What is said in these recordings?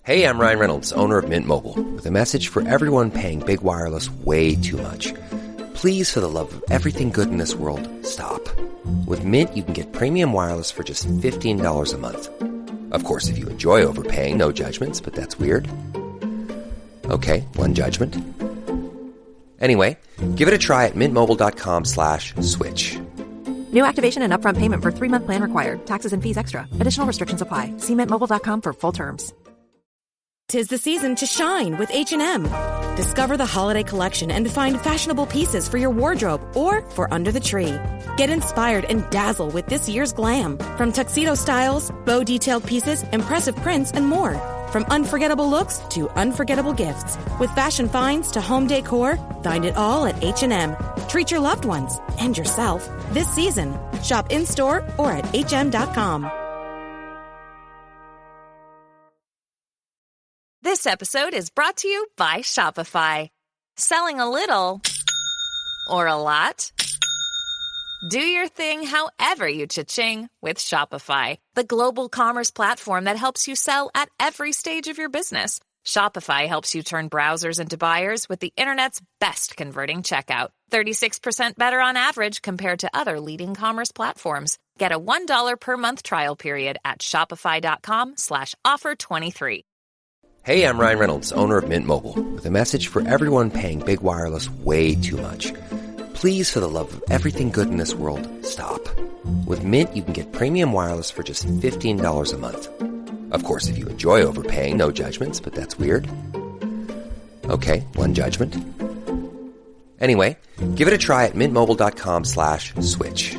Hey, I'm Ryan Reynolds, owner of Mint Mobile, with a message for everyone paying big wireless way too much. Please, for the love of everything good in this world, stop. With Mint, you can get premium wireless for just $15 a month. Of course, if you enjoy overpaying, no judgments, but that's weird. Okay, one judgment. Anyway, give it a try at mintmobile.com/switch. New activation and upfront payment for 3-month plan required. Taxes and fees extra. Additional restrictions apply. See mintmobile.com for full terms. 'Tis the season to shine with H&M. Discover the holiday collection and find fashionable pieces for your wardrobe or for under the tree. Get inspired and dazzle with this year's glam. From tuxedo styles, bow detailed pieces, impressive prints, and more. From unforgettable looks to unforgettable gifts. With fashion finds to home decor, find it all at H&M. Treat your loved ones and yourself this season. Shop in-store or at hm.com. This episode is brought to you by Shopify. Selling a little or a lot? Do your thing however you cha-ching with Shopify, the global commerce platform that helps you sell at every stage of your business. Shopify helps you turn browsers into buyers with the internet's best converting checkout. 36% better on average compared to other leading commerce platforms. Get a $1 per month trial period at shopify.com/offer23. Hey, I'm Ryan Reynolds, owner of Mint Mobile, with a message for everyone paying big wireless way too much. Please, for the love of everything good in this world, stop. With Mint, you can get premium wireless for just $15 a month. Of course, if you enjoy overpaying, no judgments, but that's weird. Okay, one judgment. Anyway, give it a try at mintmobile.com/switch.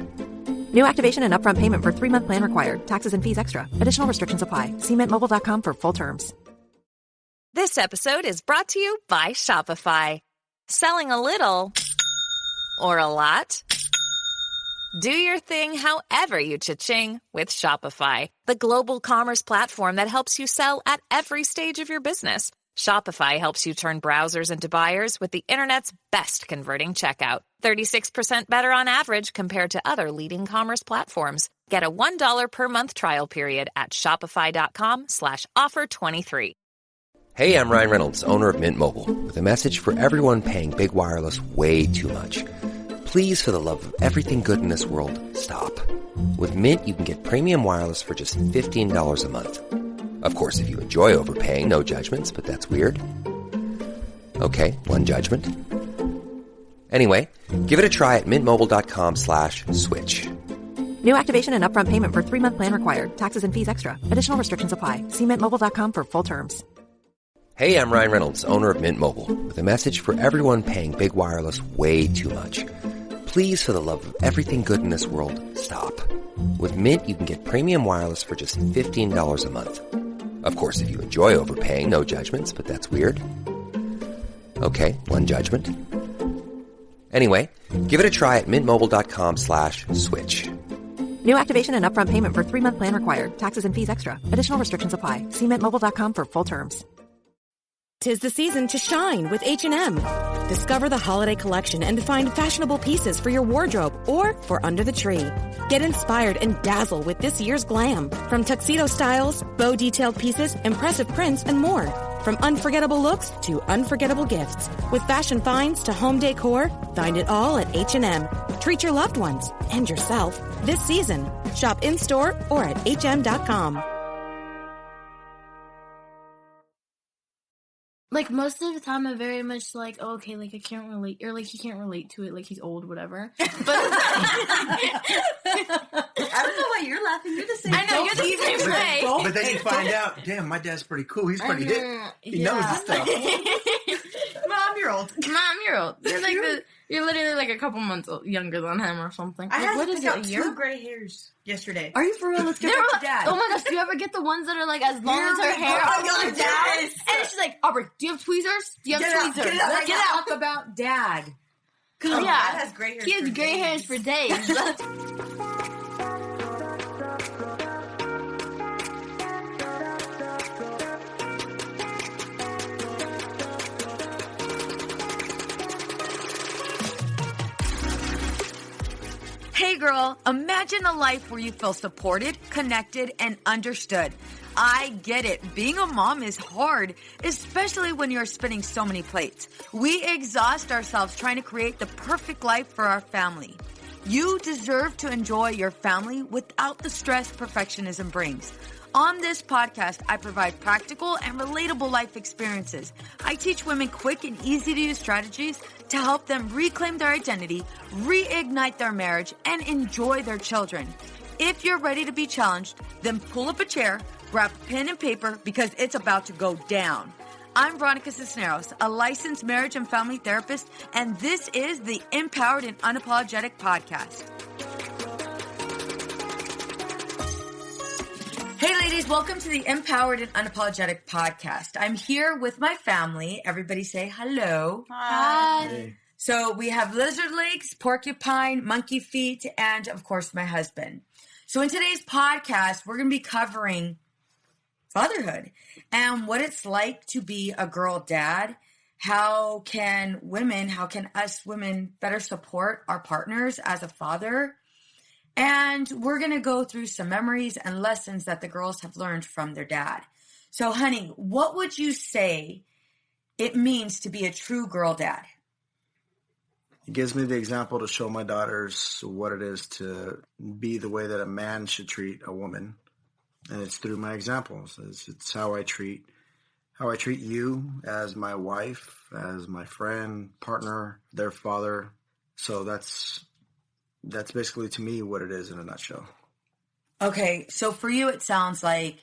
New activation and upfront payment for 3-month plan required. Taxes and fees extra. Additional restrictions apply. See mintmobile.com for full terms. This episode is brought to you by Shopify. Selling a little or a lot? Do your thing however you cha-ching with Shopify, the global commerce platform that helps you sell at every stage of your business. Shopify helps you turn browsers into buyers with the internet's best converting checkout. 36% better on average compared to other leading commerce platforms. Get a $1 per month trial period at shopify.com/offer23. Hey, I'm Ryan Reynolds, owner of Mint Mobile, with a message for everyone paying big wireless way too much. Please, for the love of everything good in this world, stop. With Mint, you can get premium wireless for just $15 a month. Of course, if you enjoy overpaying, no judgments, but that's weird. Okay, one judgment. Anyway, give it a try at mintmobile.com/switch. New activation and upfront payment for 3-month plan required. Taxes and fees extra. Additional restrictions apply. See mintmobile.com for full terms. Hey, I'm Ryan Reynolds, owner of Mint Mobile, with a message for everyone paying big wireless way too much. Please, for the love of everything good in this world, stop. With Mint, you can get premium wireless for just $15 a month. Of course, if you enjoy overpaying, no judgments, but that's weird. Okay, one judgment. Anyway, give it a try at mintmobile.com/switch. New activation and upfront payment for 3-month plan required. Taxes and fees extra. Additional restrictions apply. See mintmobile.com for full terms. 'Tis the season to shine with H&M. Discover the holiday collection and find fashionable pieces for your wardrobe or for under the tree. Get inspired and dazzle with this year's glam. From tuxedo styles, bow detailed pieces, impressive prints, and more. From unforgettable looks to unforgettable gifts. With fashion finds to home decor, find it all at H&M. Treat your loved ones and yourself this season. Shop in-store or at hm.com. Like, most of the time, I'm very much like, oh, okay, like, I can't relate, or like, he can't relate to it, like, he's old, whatever. But I don't know why you're laughing. You're the same. I know, you're the same way. But then you find out, damn, my dad's pretty cool. He's pretty hip. He knows his stuff. Mom, you're old. Mom, you're old. You're like you're literally like a couple months younger than him or something. I had what to is pick it, out a year? 2 gray hairs yesterday. Are you for real? Let's get back to Dad. Oh my gosh, do you ever get the ones that are like as long as her hair? Oh, your dad. And she's like, Aubrey, do you have tweezers? Do you have tweezers? Let's talk about Dad. Oh, yeah. Dad has gray hairs. He has gray hairs for days. Hey girl, imagine a life where you feel supported, connected, and understood. I get it. Being a mom is hard, especially when you're spinning so many plates. We exhaust ourselves trying to create the perfect life for our family. You deserve to enjoy your family without the stress perfectionism brings. On this podcast, I provide practical and relatable life experiences. I teach women quick and easy to use strategies to help them reclaim their identity, reignite their marriage, and enjoy their children. If you're ready to be challenged, then pull up a chair, grab pen and paper, because it's about to go down. I'm Veronica Cisneros, a licensed marriage and family therapist, and this is the Empowered and Unapologetic Podcast. Hey ladies, welcome to the Empowered and Unapologetic Podcast. I'm here with my family. Everybody say hello. Hi. Hey. So we have lizard legs, porcupine, monkey feet, and of course my husband. So in today's podcast, we're going to be covering fatherhood and what it's like to be a girl dad. How can us women better support our partners as a father? And we're going to go through some memories and lessons that the girls have learned from their dad. So honey, what would you say it means to be a true girl dad? It gives me the example to show my daughters what it is to be the way that a man should treat a woman. And it's through my examples. It's how I treat you as my wife, as my friend, partner, their father. So that's basically to me what it is in a nutshell. Okay, so for you, it sounds like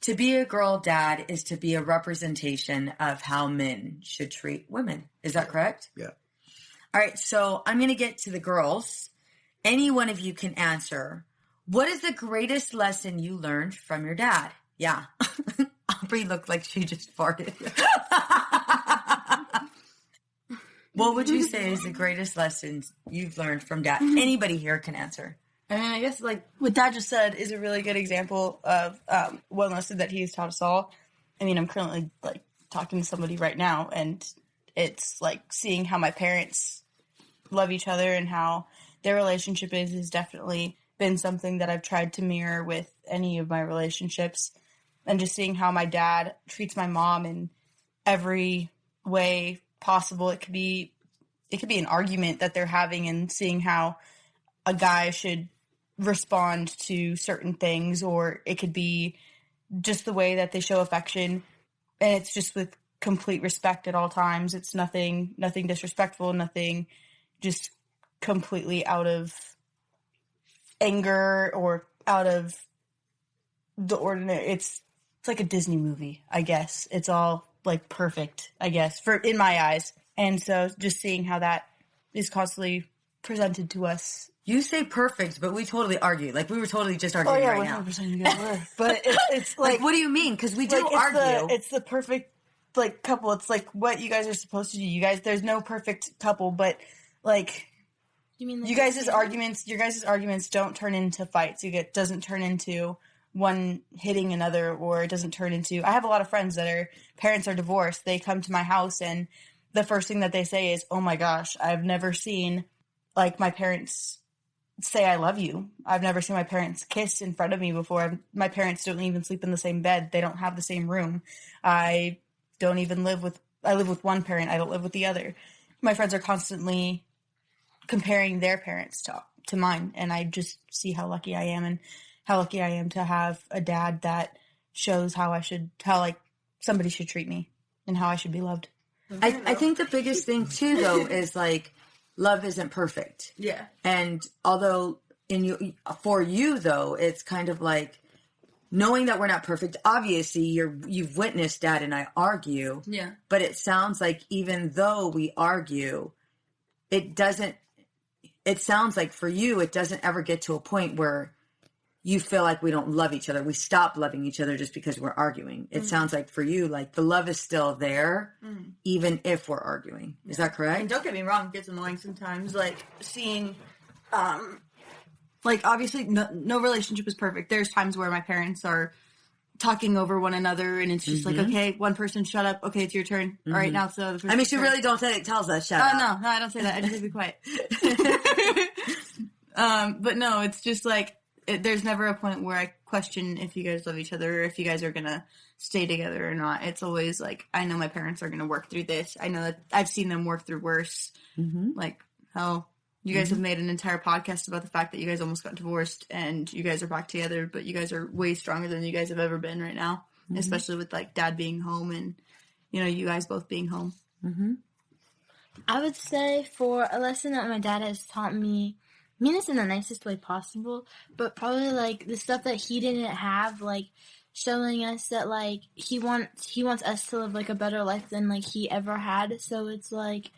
to be a girl dad is to be a representation of how men should treat women. Is that correct? Yeah. All right, so I'm going to get to the girls. Any one of you can answer. What is the greatest lesson you learned from your dad? Yeah. Aubrey looked like she just farted. What would you say is the greatest lessons you've learned from dad? Anybody here can answer. I mean, I guess like what Dad just said is a really good example of one lesson that he's taught us all. I mean, I'm currently like talking to somebody right now, and it's like seeing how my parents love each other and how their relationship is definitely been something that I've tried to mirror with any of my relationships, and just seeing how my dad treats my mom in every way possible. It could be an argument that they're having, and seeing how a guy should respond to certain things, or it could be just the way that they show affection, and it's just with complete respect at all times. It's nothing disrespectful, nothing just completely out of anger or out of the ordinary. It's like a Disney movie, I guess. It's all like perfect, I guess, in my eyes. And so just seeing how that is constantly presented to us. You say perfect, but we totally argue. Like, we were totally just arguing right now. 100% you guys were. But it's like, what do you mean? Because we do like, argue. It's the perfect, like, couple. It's like what you guys are supposed to do. You guys, there's no perfect couple, but like, You mean like your guys' arguments don't turn into fights. Doesn't turn into one hitting another, or it doesn't turn into. I have a lot of friends that parents are divorced. They come to my house, and the first thing that they say is, "Oh my gosh, I've never seen like my parents say I love you. I've never seen my parents kiss in front of me before. My parents don't even sleep in the same bed. They don't have the same room. I live with one parent. I don't live with the other." My friends are constantly comparing their parents to mine, and I just see how lucky I am, and how lucky I am to have a dad that shows how somebody should treat me and how I should be loved. I think the biggest thing too, though, is like, love isn't perfect. Yeah. And although for you though, it's kind of like knowing that we're not perfect. Obviously, you've witnessed Dad and I argue. Yeah. But it sounds like even though we argue, it sounds like for you, it doesn't ever get to a point where you feel like we don't love each other. We stop loving each other just because we're arguing. It sounds like for you, like the love is still there, even if we're arguing. Is that correct? And don't get me wrong, it gets annoying sometimes. Like seeing, like obviously no relationship is perfect. There's times where my parents are talking over one another, and it's just like, okay, one person shut up. Okay, it's your turn. All right, now it's the other person's I mean, she turn. really don't say it. Tells us shut up. No, I don't say that. I just say be quiet. But no, it's just like there's never a point where I question if you guys love each other or if you guys are going to stay together or not. It's always like, I know my parents are going to work through this. I know that I've seen them work through worse. Like, hell, you guys have made an entire podcast about the fact that you guys almost got divorced and you guys are back together, but you guys are way stronger than you guys have ever been right now, especially with like dad being home and, you know, you guys both being home. I would say for a lesson that my dad has taught me, I mean this in the nicest way possible, but probably like the stuff that he didn't have, like showing us that like he wants us to live like a better life than like he ever had. So it's like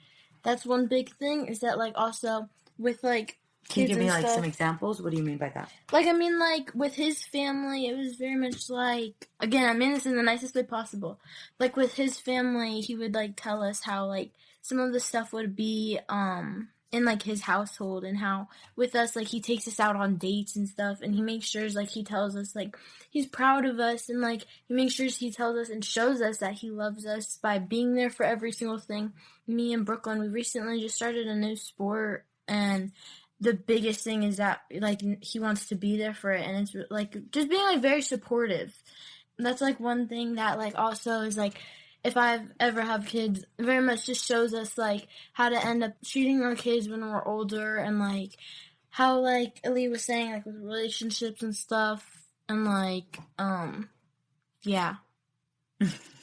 that's one big thing, is that like also with like Can you kids give me and like stuff, some examples? What do you mean by that? like I mean like with his family it was very much like, again I mean this in the nicest way possible, like with his family he would like tell us how like some of the stuff would be in like his household, and how with us like he takes us out on dates and stuff, and he makes sure like he tells us like he's proud of us, and like he makes sure he tells us and shows us that he loves us by being there for every single thing. Me and Brooklyn, we recently just started a new sport, and the biggest thing is that like he wants to be there for it, and it's like just being like very supportive. That's like one thing that like also is like, if I ever have kids, it very much just shows us like how to end up treating our kids when we're older, and like how like Ali was saying like with relationships and stuff, and like yeah.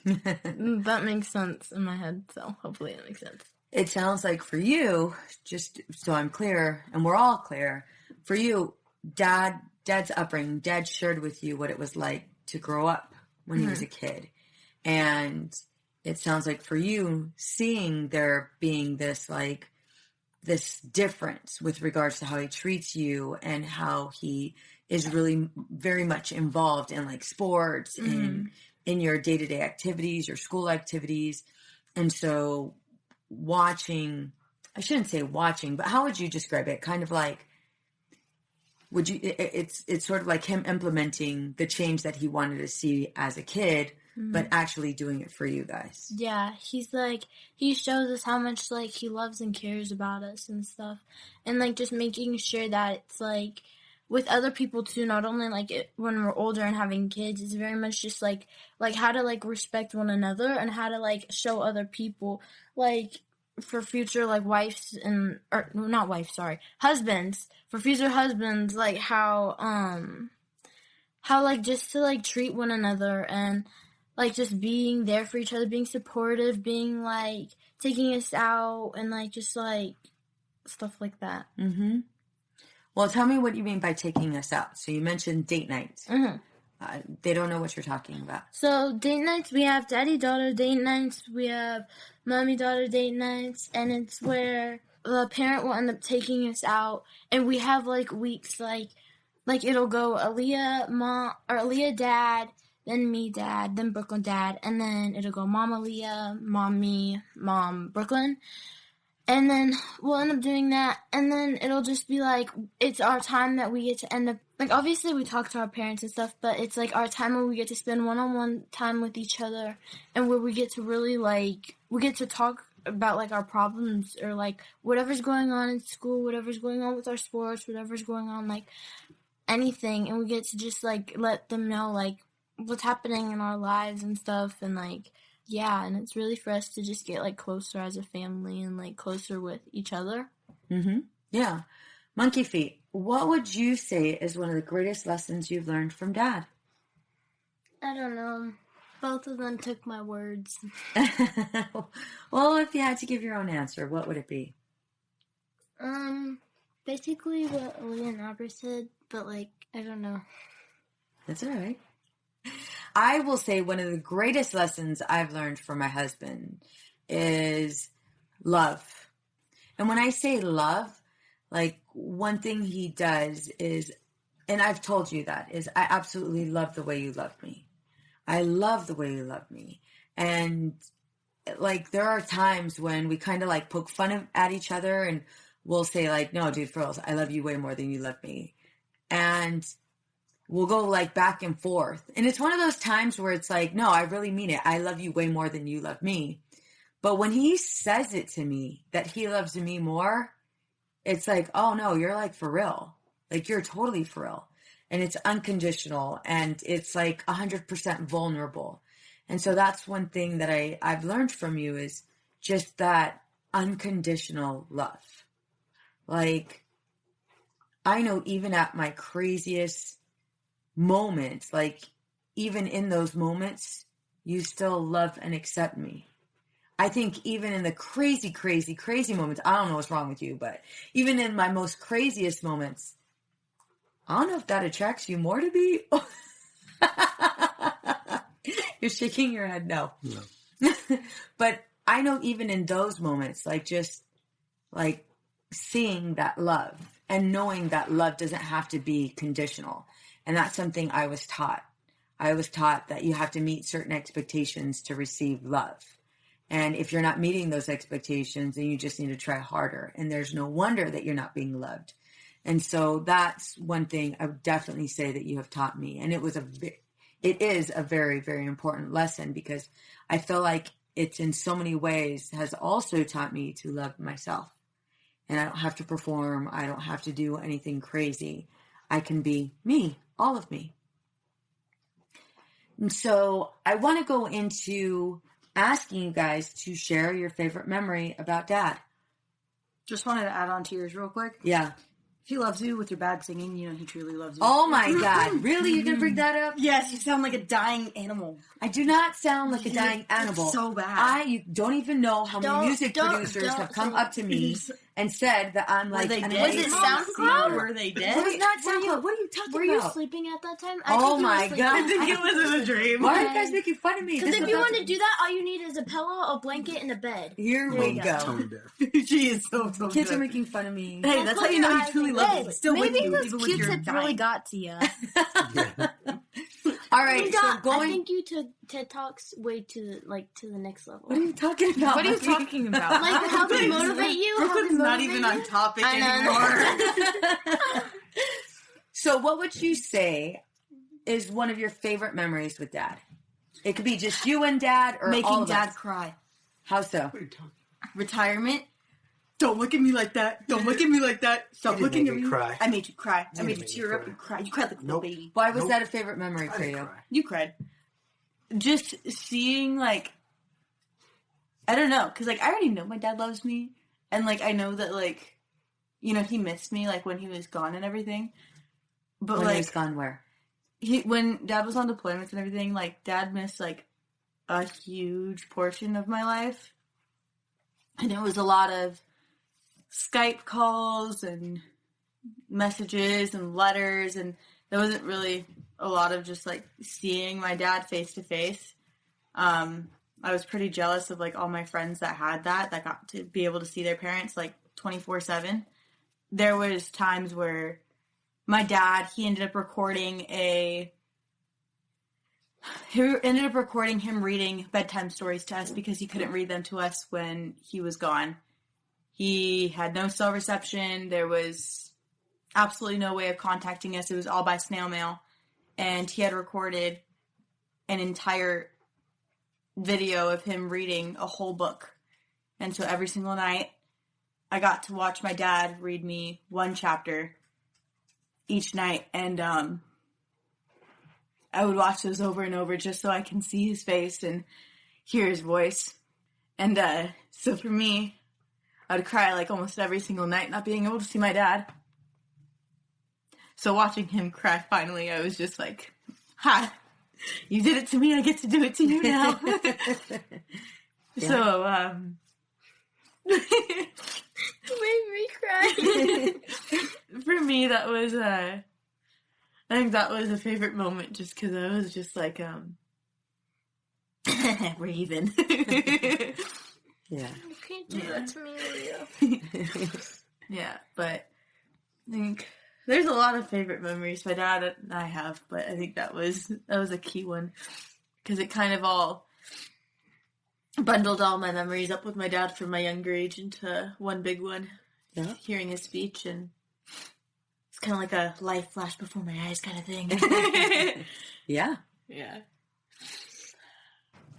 That makes sense in my head, so hopefully it makes sense. It sounds like for you, just so I'm clear, and we're all clear, for you, Dad's upbringing, Dad shared with you what it was like to grow up when he was a kid. And it sounds like for you, seeing there being this like this difference with regards to how he treats you and how he is really very much involved in like sports and in your day-to-day activities, your school activities. And so watching, I shouldn't say watching, but how would you describe it? Kind of like, would you, it's sort of like him implementing the change that he wanted to see as a kid, but actually doing it for you guys. Yeah, he's like, he shows us how much like he loves and cares about us and stuff, and like just making sure that it's like with other people too, not only like when we're older and having kids, it's very much just like how to like respect one another and how to like show other people, like for future like wives and, or not wives, sorry, husbands, for future husbands, like how like just to like treat one another, and like just being there for each other, being supportive, being like taking us out, and like just like stuff like that. Well, tell me what you mean by taking us out. So you mentioned date nights. They don't know what you're talking about. So date nights, we have daddy-daughter date nights, we have mommy-daughter date nights, and it's where the parent will end up taking us out, and we have like weeks like it'll go Aaliyah mom or Aaliyah dad, then me dad, then Brooklyn dad, and then it'll go mom Aaliyah, mom me, mom Brooklyn. And then we'll end up doing that, and then it'll just be like, it's our time that we get to end up, like, obviously we talk to our parents and stuff, but it's like our time where we get to spend one-on-one time with each other, and where we get to really, like, we get to talk about, like, our problems, or, like, whatever's going on in school, whatever's going on with our sports, whatever's going on, like, anything, and we get to just, like, let them know, like, what's happening in our lives and stuff, and, like, yeah, and it's really for us to just get, like, closer as a family and, like, closer with each other. Yeah. Monkey Feet, what would you say is one of the greatest lessons you've learned from Dad? I don't know. Both of them took my words. Well, if you had to give your own answer, what would it be? Basically what Leah and Albert said, but, like, I don't know. That's all right. I will say one of the greatest lessons I've learned from my husband is love. And when I say love, like, one thing he does is, and I've told you that, is I absolutely love the way you love me. I love the way you love me. And, like, there are times when we kind of, like, poke fun at each other, and we'll say, like, no, dude, for real, I love you way more than you love me. And we'll go like back and forth. And it's one of those times where it's like, no, I really mean it. I love you way more than you love me. But when he says it to me, that he loves me more, it's like, oh no, you're like for real. Like, you're totally for real. and it's unconditional, and it's like 100% vulnerable. And so that's one thing that I've learned from you is just that unconditional love. Like, I know even at my craziest moments, like even in those moments, you still love and accept me. I think even in the crazy, crazy, crazy moments, I don't know what's wrong with you, but even in my most craziest moments, I don't know if that attracts you more to me. You're shaking your head no. But I know even in those moments, like just like seeing that love and knowing that love doesn't have to be conditional. And that's something I was taught. I was taught that you have to meet certain expectations to receive love. And if you're not meeting those expectations, then you just need to try harder. And there's no wonder that you're not being loved. And so that's one thing I would definitely say that you have taught me. And it is a very, very important lesson, because I feel like it's in so many ways has also taught me to love myself. And I don't have to perform. I don't have to do anything crazy. I can be me, all of me. And so I want to go into asking you guys to share your favorite memory about Dad. Just wanted to add on to yours real quick. Yeah. If he loves you with your bad singing, you know he truly loves you. Oh my God. Really? You're going to bring that up? Yes, you sound like a dying animal. I do not sound like a dying animal. It's so bad. You don't even know how many music producers have come up to me and said that I'm like... Was it SoundCloud? Were they dead? It was not SoundCloud. What are you talking about? Were you sleeping at that time? Oh my God. I think it was in a dream. Why are you guys making fun of me? Because if you want to do that, all you need is a pillow, a blanket, and a bed. Here we go. Tone deaf. She is so Kids good. are making fun of me. Hey, that's how you know he truly loves you. He's still with Maybe you, those even when you're Q-tips dying. really got to you. All right, so I going... think you took TED Talks way to the next level. What are you talking about? What are you talking about? Like how to motivate you? Brooklyn's not even on topic anymore. So what would you say is one of your favorite memories with Dad? It could be just you and Dad, or all Making of Dad us. cry. How so? Retirement. Don't look at me like that. Don't look at me like that. Stop You looking at made me. me cry. I made you cry. I You made you made me tear up cry. and cry. You cried like a little baby. Why was that a favorite memory for you? You cried. Just seeing, like, I don't know, because, like, I already know my dad loves me, and, like, I know that, like, you know, he missed me, like, when he was gone and everything, but, When like, he was gone where? When Dad was on deployments and everything, like, Dad missed, like, a huge portion of my life, and it was a lot of Skype calls and messages and letters, and there wasn't really a lot of just like seeing my dad face to face. I was pretty jealous of like all my friends that had that got to be able to see their parents like 24/7. There was times where my dad, he ended up recording him reading bedtime stories to us because he couldn't read them to us when he was gone. He had no cell reception. There was absolutely no way of contacting us. It was all by snail mail. And he had recorded an entire video of him reading a whole book. And so every single night, I got to watch my dad read me one chapter each night. And I would watch those over and over just so I can see his face and hear his voice. And so for me, I would cry like almost every single night not being able to see my dad. So watching him cry finally, I was just like, ha, you did it to me, I get to do it to you now. Yeah. So, You made me cry. for me, that was, I think that was a favorite moment just because I was just like, we're even. Yeah. You can't do that to me, Leah. Yeah, but I think there's a lot of favorite memories my dad and I have, but I think that was a key one because it kind of all bundled all my memories up with my dad from my younger age into one big one. Yeah. Hearing his speech, and it's kind of like a life flash before my eyes kind of thing. Yeah. Yeah.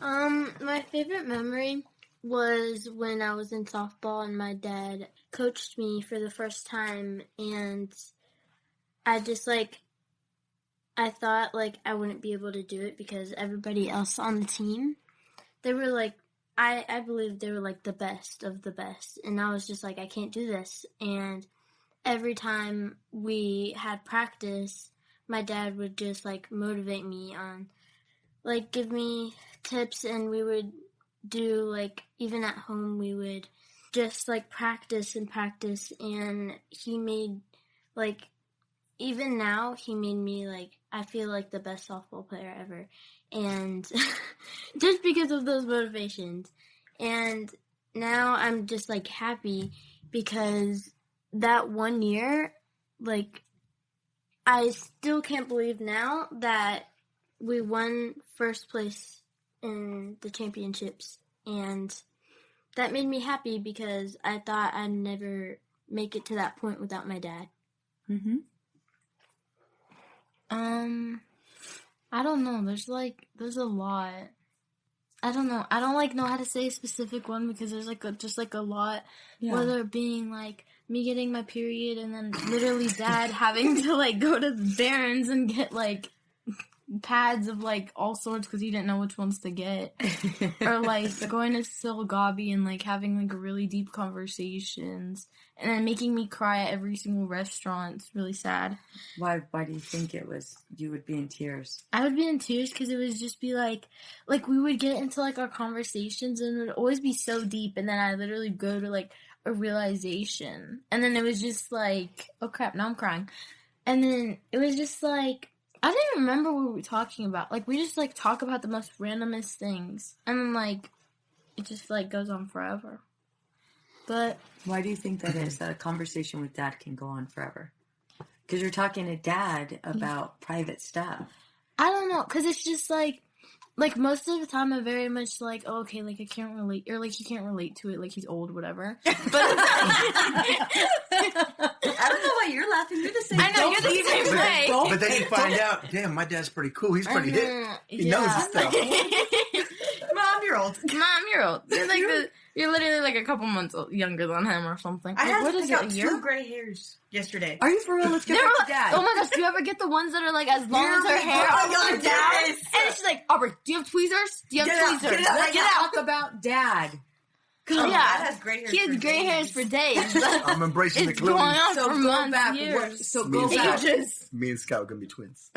My favorite memory was when I was in softball and my dad coached me for the first time, and I just like I thought, like, I wouldn't be able to do it because everybody else on the team, they were, like, I believe they were, like, the best of the best. And I was just like, I can't do this. And every time we had practice, my dad would just, like, motivate me on, like, give me tips, and we would do, like, even at home, we would just, like, practice, and he made, like, even now, he made me, like, I feel like the best softball player ever, and just because of those motivations. And now I'm just, like, happy because that 1 year, like, I still can't believe now that we won first place in the championships, and that made me happy because I thought I'd never make it to that point without my dad. Mm-hmm. I don't know. There's a lot. I don't know. I don't know how to say a specific one because there's just a lot. Yeah. Whether it being like me getting my period and then literally dad having to like go to Barron's and get like pads of like all sorts because he didn't know which ones to get, or like going to Silgabi and like having like really deep conversations and then making me cry at every single restaurant. It's really sad. Why do you think you would be in tears? I would be in tears because it would just be like we would get into like our conversations and it would always be so deep, and then I literally go to like a realization, and then it was just like, oh crap, now I'm crying. And then it was just like, I don't even remember what we were talking about. Like, we just, like, talk about the most randomest things. And then, like, it just, like, goes on forever. But why do you think that is, that a conversation with dad can go on forever? Because you're talking to dad about private stuff. I don't know, because it's just, like, most of the time I'm very much like, oh, okay, like, I can't relate, or, like, he can't relate to it, like, he's old, whatever. But I don't know why you're laughing. You're the same. I know, you're the same way. But then you find out, damn, my dad's pretty cool. He's pretty hip. He knows his stuff. Mom, you're old. Mom, you're old. You're like you're literally like a couple months younger than him or something. I had what to is pick it, out a year? 2 gray hairs yesterday. Are you for real? Let's get back to dad. Oh my gosh, do you ever get the ones that are like as long as her hair all the way down? And she's like, Aubrey, do you have tweezers? Do you have tweezers? Let's talk about dad. Yeah, Dad has gray hairs. He has gray hairs for days. I'm embracing the clue. Going on So for go months, back. years. So go back. Ages. Me and Scout are going to be twins.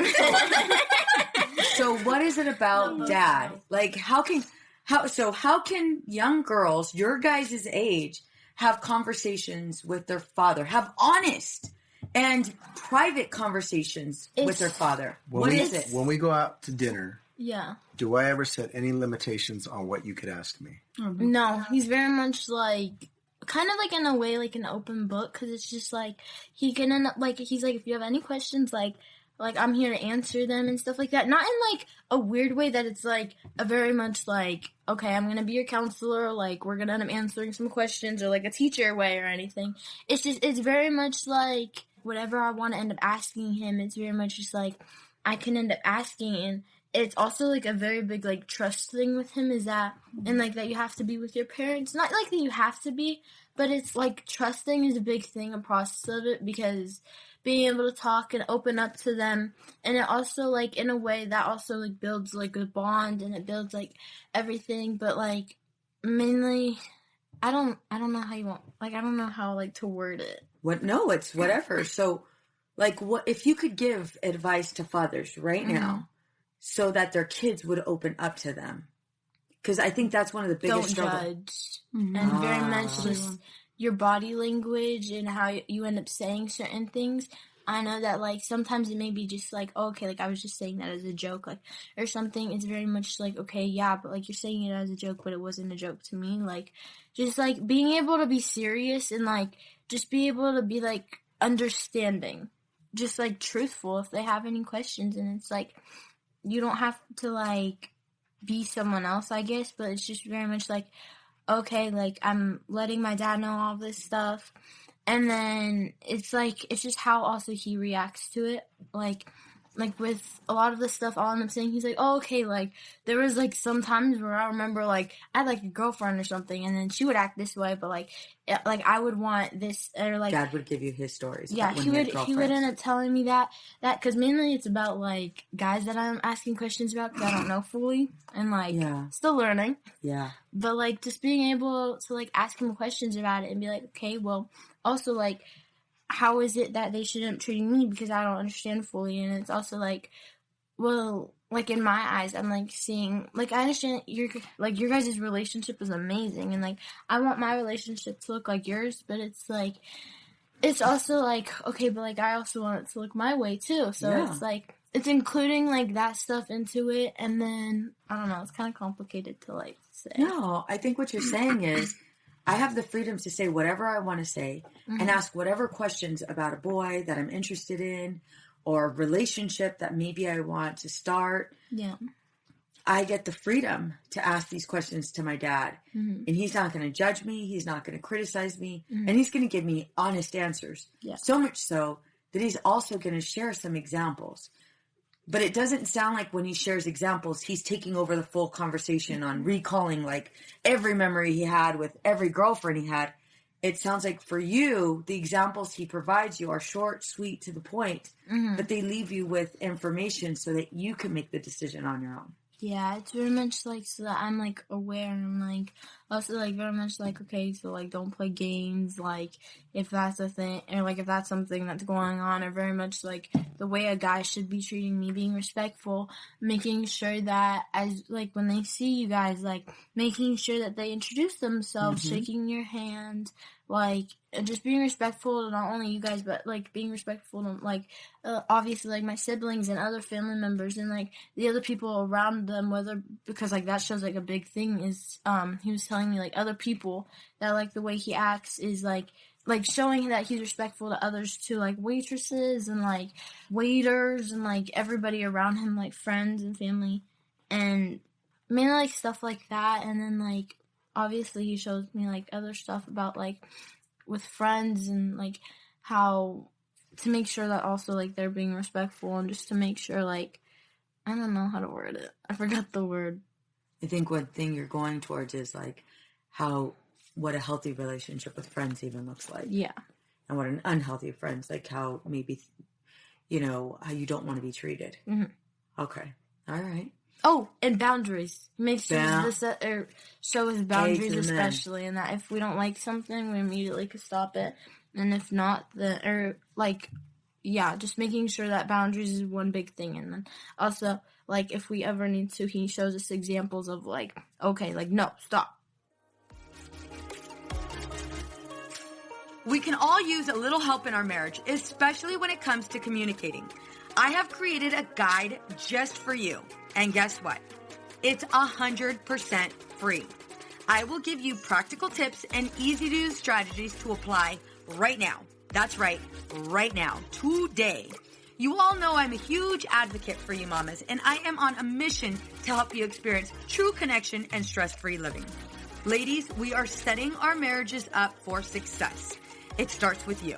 So what is it about dad? Like, how can young girls your guys' age have conversations with their father, have honest and private conversations with their father? What is it? When we go out to dinner, Yeah. do I ever set any limitations on what you could ask me? No, he's very much like, kind of like in a way like an open book, because it's just like, he can end up, like, he's like, if you have any questions, like I'm here to answer them and stuff like that. Not in like a weird way that it's like a very much like, okay, I'm going to be your counselor, like we're going to end up answering some questions, or like a teacher way or anything. It's just, it's very much like whatever I want to end up asking him, it's very much just like I can end up asking. And it's also like a very big like trust thing with him, is that, and like that you have to be with your parents. Not like that you have to be, but it's like trusting is a big thing, a process of it, because being able to talk and open up to them, and it also like in a way that also like builds like a bond, and it builds like everything. But like mainly, I don't know how you want, like I don't know how like to word it. What? No, it's whatever. So, like, what if you could give advice to fathers right now, so that their kids would open up to them? Because I think that's one of the biggest struggles. Don't judge, and very much just your body language and how you end up saying certain things. I know that, like, sometimes it may be just like, oh, okay, like, I was just saying that as a joke, like, or something. It's very much like, okay, yeah, but, like, you're saying it as a joke, but it wasn't a joke to me. Like, just, like, being able to be serious and, like, just be able to be, like, understanding. Just, like, truthful if they have any questions. And it's, like, you don't have to, like, be someone else, I guess, but it's just very much like, okay, like, I'm letting my dad know all this stuff, and then it's, like, it's just how also he reacts to it. Like, like with a lot of the stuff I'll end up saying, he's like, oh, okay, like there was like some times where I remember like I had like a girlfriend or something, and then she would act this way, but like I would want this, or like Dad would give you his stories. yeah, he would end up telling me that because mainly it's about like guys that I'm asking questions about because I don't know fully and like still learning. Yeah. But like just being able to like ask him questions about it and be like, okay, well, also like, how is it that they shouldn't be treating me because I don't understand fully? And it's also like, well, like in my eyes, I'm like seeing, like I understand your guys' relationship is amazing, and like I want my relationship to look like yours, but it's like, it's also like, okay, but like I also want it to look my way too. So it's like, it's including like that stuff into it, and then I don't know, it's kind of complicated to like say. No, I think what you're saying is I have the freedom to say whatever I want to say and ask whatever questions about a boy that I'm interested in or a relationship that maybe I want to start. Yeah. I get the freedom to ask these questions to my dad, and he's not going to judge me. He's not going to criticize me, and he's going to give me honest answers. Yeah. So much so that he's also going to share some examples. But it doesn't sound like when he shares examples, he's taking over the full conversation on recalling like every memory he had with every girlfriend he had. It sounds like for you, the examples he provides you are short, sweet, to the point, but they leave you with information so that you can make the decision on your own. Yeah, it's very much like so that I'm like aware, and like also like very much like, okay, so like don't play games, like if that's a thing, or like if that's something that's going on, or very much like the way a guy should be treating me, being respectful, making sure that as like when they see you guys, like making sure that they introduce themselves, shaking your hand, like and just being respectful to not only you guys, but like being respectful to like obviously like my siblings and other family members and like the other people around them, whether because like that shows like a big thing is he was telling me like other people that like the way he acts is like showing that he's respectful to others too, like waitresses and like waiters and like everybody around him, like friends and family, and mainly like stuff like that. And then like obviously he shows me like other stuff about like with friends and like how to make sure that also like they're being respectful, and just to make sure like I don't know how to word it. I forgot the word. I think one thing you're going towards is like what a healthy relationship with friends even looks like. Yeah. And what an unhealthy friends, like how maybe, how you don't want to be treated. Okay. All right. Oh, and boundaries. Make sure or show his boundaries especially, and that if we don't like something, we immediately could stop it. And if not, just making sure that boundaries is one big thing. And then also, like, if we ever need to, he shows us examples of, like, okay, like, no, stop. We can all use a little help in our marriage, especially when it comes to communicating. I have created a guide just for you. And guess what? It's 100% free. I will give you practical tips and easy-to-use strategies to apply right now. That's right, right now, today. You all know I'm a huge advocate for you mamas, and I am on a mission to help you experience true connection and stress-free living. Ladies, we are setting our marriages up for success. It starts with you.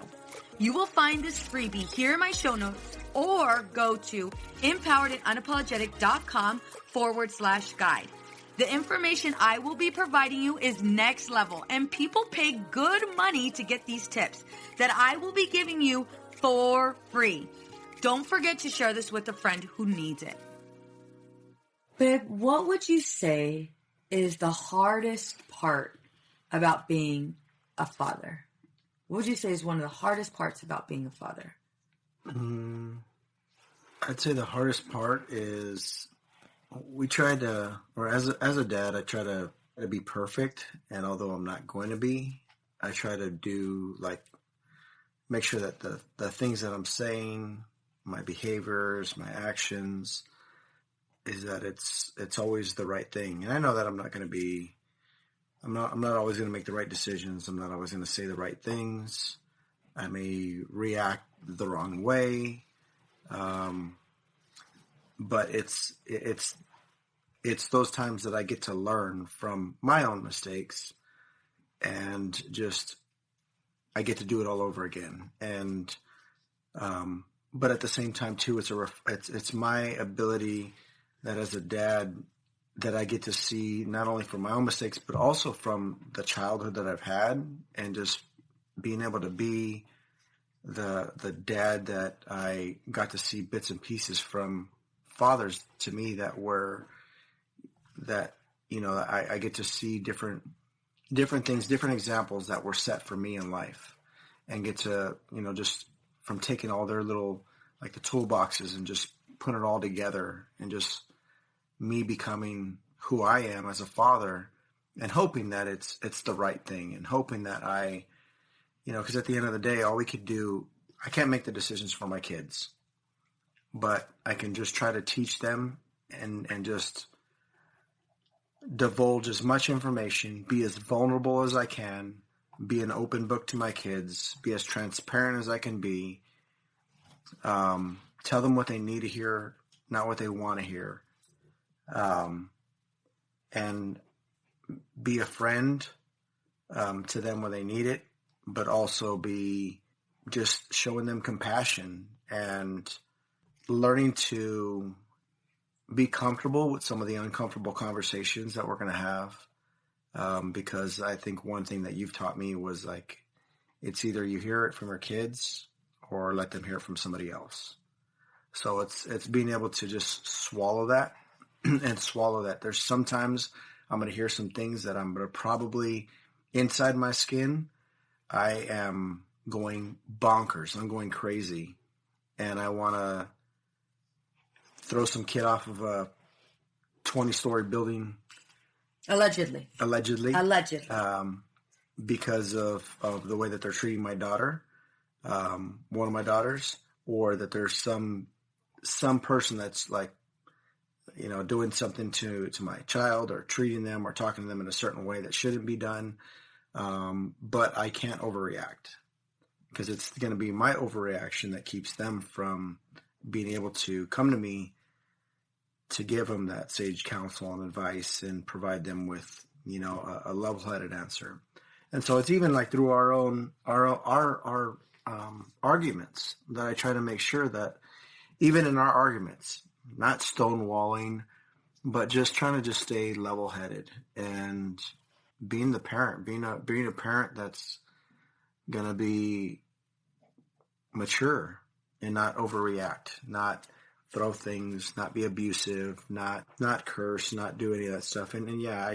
You will find this freebie here in my show notes, or go to empoweredandunapologetic.com/guide. The information I will be providing you is next level, and people pay good money to get these tips that I will be giving you for free. Don't forget to share this with a friend who needs it. Babe, what would you say is the hardest part about being a father? What would you say is one of the hardest parts about being a father? I'd say the hardest part is we try to, or as a dad, I try to be perfect. And although I'm not going to be, I try to do make sure that the things that I'm saying, my behaviors, my actions, is that it's always the right thing. And I know that I'm not always going to make the right decisions. I'm not always going to say the right things. I may react the wrong way. But it's those times that I get to learn from my own mistakes, and just I get to do it all over again. And but at the same time too, it's my ability that as a dad that I get to see not only from my own mistakes, but also from the childhood that I've had, and just being able to be the dad that I got to see bits and pieces from fathers to me that I get to see different things, different examples that were set for me in life, and get to, just from taking all their little, like the toolboxes and just putting it all together, and just me becoming who I am as a father, and hoping that it's the right thing, and hoping that I, because at the end of the day, all we could do, I can't make the decisions for my kids, but I can just try to teach them and just divulge as much information, be as vulnerable as I can, be an open book to my kids, be as transparent as I can be, tell them what they need to hear, not what they want to hear, and be a friend to them when they need it, but also be just showing them compassion and learning to be comfortable with some of the uncomfortable conversations that we're going to have. Because I think one thing that you've taught me was, like, it's either you hear it from your kids or let them hear it from somebody else. So it's being able to just swallow that and swallow that. There's sometimes I'm going to hear some things that I'm going to probably, inside my skin, I am going bonkers. I'm going crazy. And I want to throw some kid off of a 20-story building. Allegedly. Because of the way that they're treating my daughter, one of my daughters, or that there's some person that's, like, doing something to my child, or treating them or talking to them in a certain way that shouldn't be done. But I can't overreact, because it's going to be my overreaction that keeps them from being able to come to me to give them that sage counsel and advice, and provide them with, a level-headed answer. And so it's even like through our arguments that I try to make sure that even in our arguments, not stonewalling, but just trying to just stay level-headed, and being the parent, being a parent that's going to be mature and not overreact, not throw things, not be abusive, not curse, not do any of that stuff. And yeah,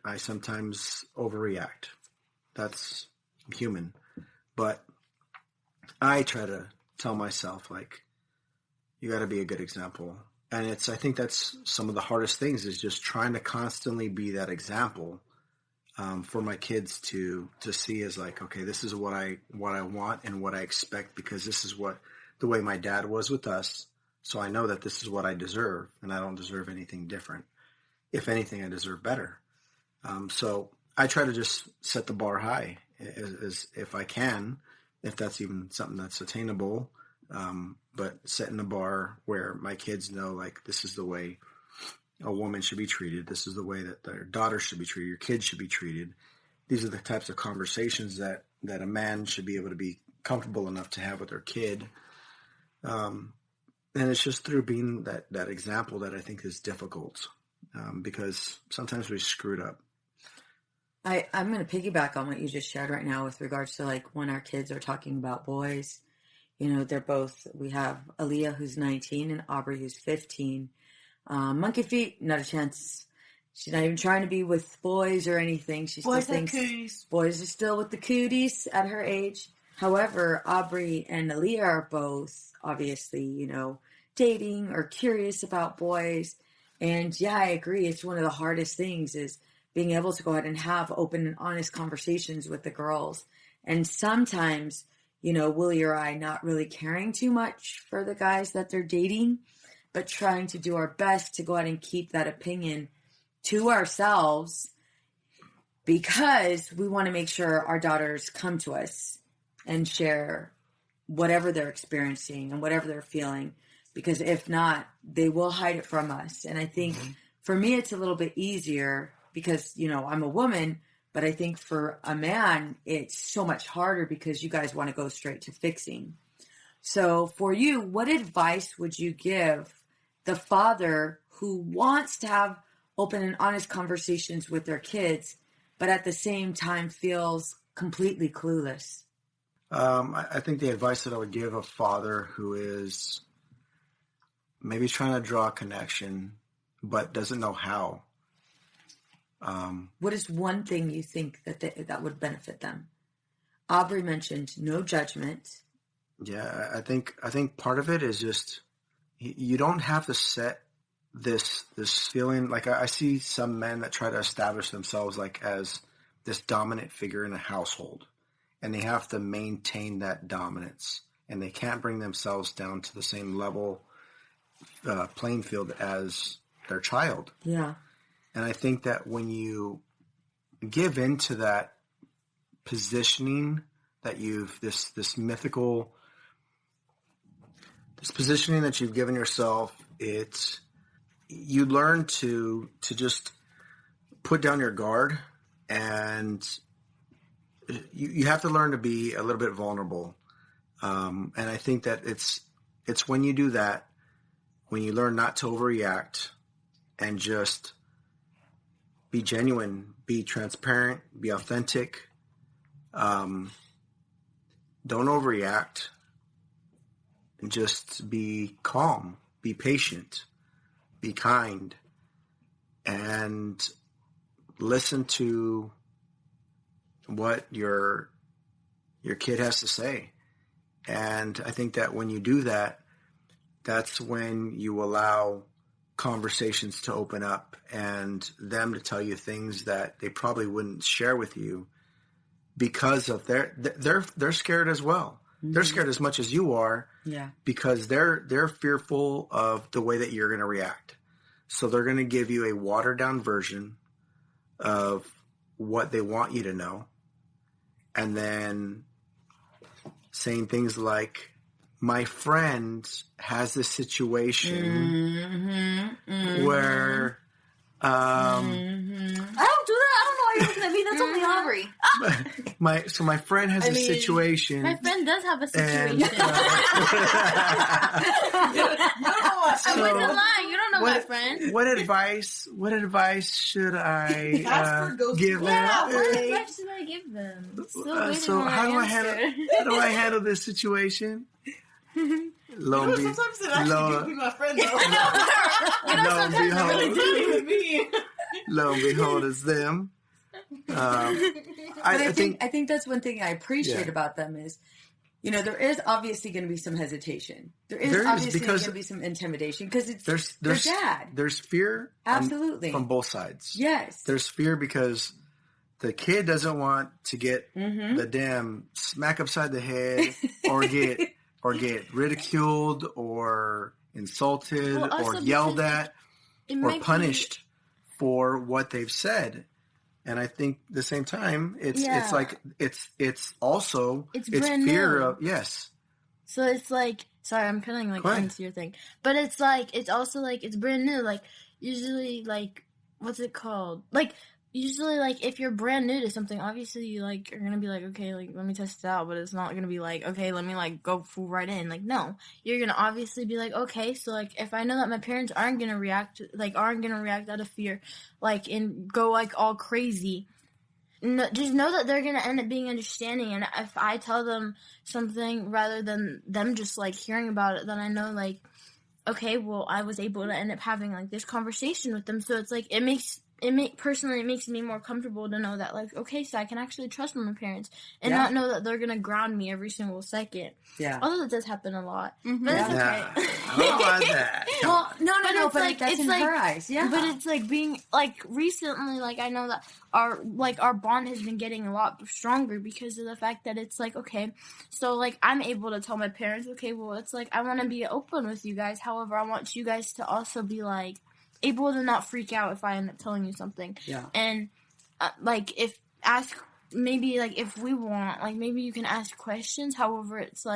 I sometimes overreact. That's human. But I try to tell myself, like, you got to be a good example. And I think that's some of the hardest things, is just trying to constantly be that example for my kids to see as, like, okay, this is what I want and what I expect, because this is the way my dad was with us. So I know that this is what I deserve, and I don't deserve anything different. If anything, I deserve better. So I try to just set the bar high, as if I can, if that's even something that's attainable. But setting the bar where my kids know, like, this is the way a woman should be treated. This is the way that their daughter should be treated. Your kids should be treated. These are the types of conversations that a man should be able to be comfortable enough to have with their kid. And it's just through being that example that I think is difficult, because sometimes we screwed up. I'm going to piggyback on what you just shared right now with regards to, like, when our kids are talking about boys. We have Aaliyah, who's 19, and Aubrey, who's 15. Monkey feet, not a chance. She's not even trying to be with boys or anything. She still thinks boys are still with the cooties at her age. However, Aubrey and Aaliyah are both obviously, dating or curious about boys. And yeah, I agree. It's one of the hardest things, is being able to go ahead and have open and honest conversations with the girls. And sometimes, Willie or I not really caring too much for the guys that they're dating, but trying to do our best to go ahead and keep that opinion to ourselves, because we want to make sure our daughters come to us and share whatever they're experiencing and whatever they're feeling, because if not, they will hide it from us. And I think for me, it's a little bit easier because, I'm a woman, but I think for a man, it's so much harder because you guys want to go straight to fixing. So for you, what advice would you give the father who wants to have open and honest conversations with their kids, but at the same time feels completely clueless? I think the advice that I would give a father who is maybe trying to draw a connection, but doesn't know how. What is one thing you think that would benefit them? Aubrey mentioned no judgment. Yeah, I think part of it is just you don't have to set this feeling. Like I see some men that try to establish themselves like as this dominant figure in a household, and they have to maintain that dominance, and they can't bring themselves down to the same level playing field as their child. Yeah. And I think that when you give into that positioning that this mythical, this positioning that you've given yourself, you learn to just put down your guard, and you have to learn to be a little bit vulnerable. And I think that it's when you do that, when you learn not to overreact and just be genuine, be transparent, be authentic. Don't overreact, and just be calm, be patient, be kind, and listen to what your kid has to say. And I think that when you do that, that's when you allow conversations to open up and them to tell you things that they probably wouldn't share with you because of they're scared as well. Mm-hmm. They're scared as much as you are. Yeah. Because they're fearful of the way that you're going to react. So they're going to give you a watered down version of what they want you to know. And then saying things like, my friend has this situation where I don't do that. I don't know why you're looking at me. That's only Aubrey. my friend has a situation. My friend does have a situation. I wasn't lying. You don't know my friend. What advice should I give them? Yeah, what advice should I give them? So how do I handle this situation? Sometimes it actually could be my friend though. Lo and behold, it's them. I think that's one thing I appreciate about them is, there is obviously going to be some hesitation. There is obviously going to be some intimidation because it's their dad. There's fear, absolutely, from both sides. Yes, there's fear because the kid doesn't want to get the damn smack upside the head or get ridiculed or insulted or yelled at or punished for what they've said. And I think at the same time, it's like it's fear of yes. So it's like, sorry, I'm cutting into your thing, but it's like it's also like it's brand new. Like usually, like what's it called? Like usually, like if you're brand new to something, obviously you are gonna be like, okay, like let me test it out, but it's not gonna be like, okay, let me go full right in. Like no, you're gonna obviously be like, okay, so like if I know that my parents aren't gonna react out of fear, and go all crazy. No, just know that they're gonna end up being understanding, and if I tell them something rather than them just hearing about it, then I know okay, well I was able to end up having this conversation with them. So it's it makes me more comfortable to know that okay, so I can actually trust my parents and not know that they're gonna ground me every single second. Yeah. Although it does happen a lot, but it's okay. I don't like that. Well, no, but that's in her eyes. Yeah. But it's being recently, I know that our bond has been getting a lot stronger because of the fact that it's okay, so I'm able to tell my parents, okay, well it's I want to be open with you guys. However, I want you guys to also be able to not freak out if I end up telling you something. Yeah. And if we want, maybe you can ask questions. However, it's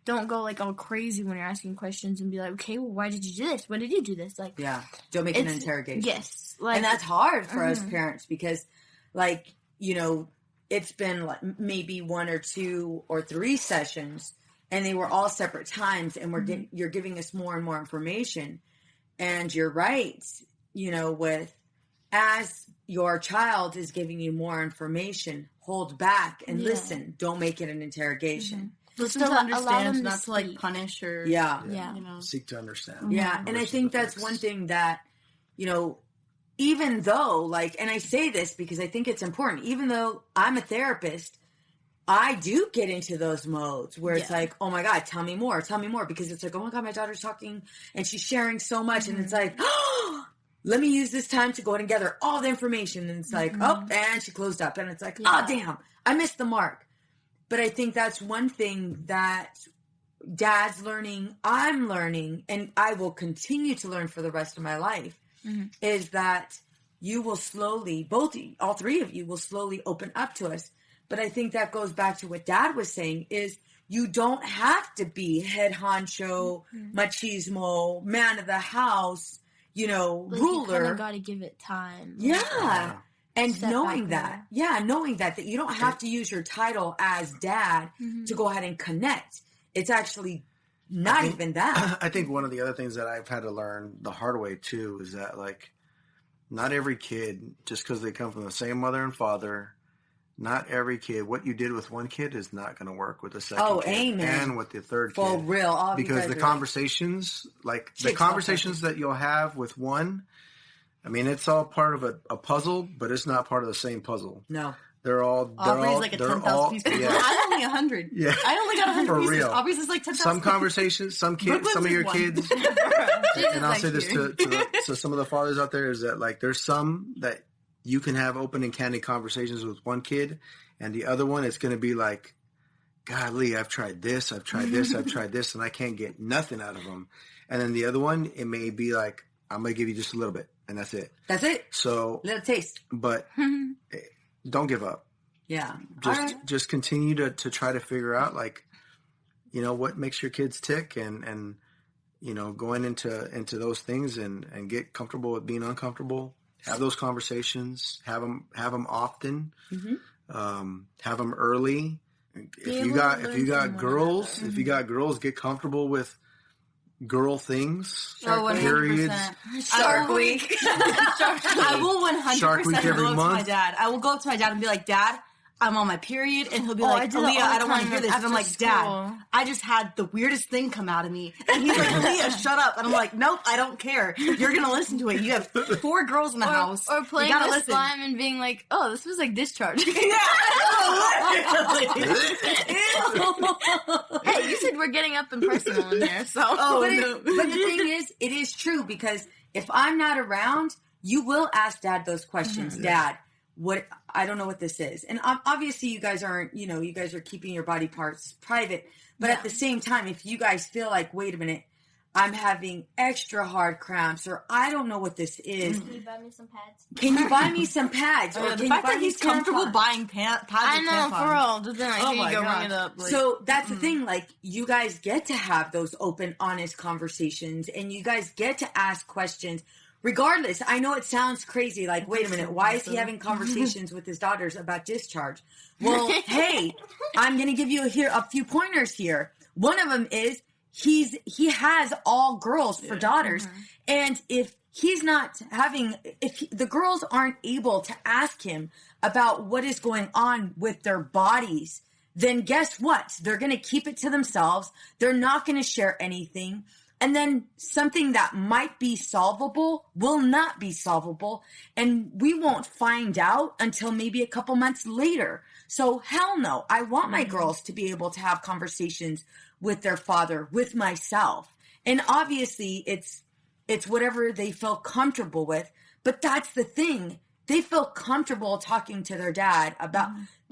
don't go all crazy when you're asking questions and be like, okay, well, why did you do this? When did you do this? Yeah. Don't make an interrogation. Yes. And that's hard for us parents because it's been maybe 1 or 2 or 3 sessions and they were all separate times, and you're giving us more and more information. And you're right, you know, with as your child is giving you more information, hold back and listen. Don't make it an interrogation. Listen to understand, not to like punish or you know. Seek to understand. Yeah, and I think that's one thing that, you know, even though, like, and I say this because I think it's important, even though I'm a therapist, I do get into those modes where it's like, oh my God, tell me more, because it's like, oh my God, my daughter's talking and she's sharing so much, and it's like, oh, let me use this time to go ahead and gather all the information, and it's like, oh, and she closed up, and it's like, oh damn, I missed the mark. But I think that's one thing that Dad's learning, I'm learning, and I will continue to learn for the rest of my life, is that you will slowly, all three of you will slowly open up to us. But I think that goes back to what Dad was saying, is you don't have to be head honcho, machismo, man of the house, you know, Like, ruler. You kind of got to give it time. Yeah. And Step knowing back that, knowing that you don't have to use your title as dad to go ahead and connect. It's actually not even that. I think one of the other things that I've had to learn the hard way too is that, like, not every kid, just because they come from the same mother and father, not every kid, what you did with one kid is not going to work with the second kid. Amen. And with the third kid. For real. All because the conversations, the conversations that you'll have with one, I mean, it's all part of a puzzle, but it's not part of the same puzzle. No. Aubrey's like a 10,000 piece puzzle. I'm only 100. Yeah. I only got 100 For pieces. real. Aubrey's is like 10,000. Some conversations, some kids, some of your kids, and I'll say this to some of the fathers out there, is that, like, there's some that you can have open and candid conversations with one kid, and the other one, it's going to be like, golly, I've tried this, I've tried this, and I can't get nothing out of them. And then the other one, it may be like, I'm going to give you just a little bit, and that's it. That's it. So, little taste. But don't give up. Yeah. Just continue to try to figure out, like, you know, what makes your kids tick, and you know, going into those things and get comfortable with being uncomfortable. Have those conversations. Have them often. Have them early. If you got girls, get comfortable with girl things. Periods. Shark Week. I will 100% go up to my dad. I will go up to my dad and be like, Dad, I'm on my period, and he'll be like, Aaliyah, I don't want to hear this. And I'm like, Dad, I just had the weirdest thing come out of me. And he's like, Aaliyah, shut up. And I'm like, nope, I don't care. You're going to listen to it. You have 4 girls in the house. Or playing the slime and being like, oh, this was like discharge. Hey, you said we're getting up and personal in here, so. But the thing is, it is true, because if I'm not around, you will ask Dad those questions. Dad, what, I don't know what this is. And obviously you guys aren't, you know, you guys are keeping your body parts private. But at the same time, if you guys feel like, wait a minute, I'm having extra hard cramps, or I don't know what this is. Can you buy me some pads? Can you buy me some pads? Or the fact that he's comfortable buying pads. I know, for real. But then I go bring it up. Like, so that's the thing. Like, you guys get to have those open, honest conversations, and you guys get to ask questions. Regardless, I know it sounds crazy. Like, wait a minute, why is he having conversations with his daughters about discharge? Well, hey, I'm going to give you a few pointers here. One of them is he has all girls for daughters, and if he's not if the girls aren't able to ask him about what is going on with their bodies, then guess what? They're going to keep it to themselves. They're not going to share anything. And then something that might be solvable will not be solvable. And we won't find out until maybe a couple months later. So hell no. I want my girls to be able to have conversations with their father, with myself. And obviously it's whatever they feel comfortable with. But that's the thing. They feel comfortable talking to their dad about,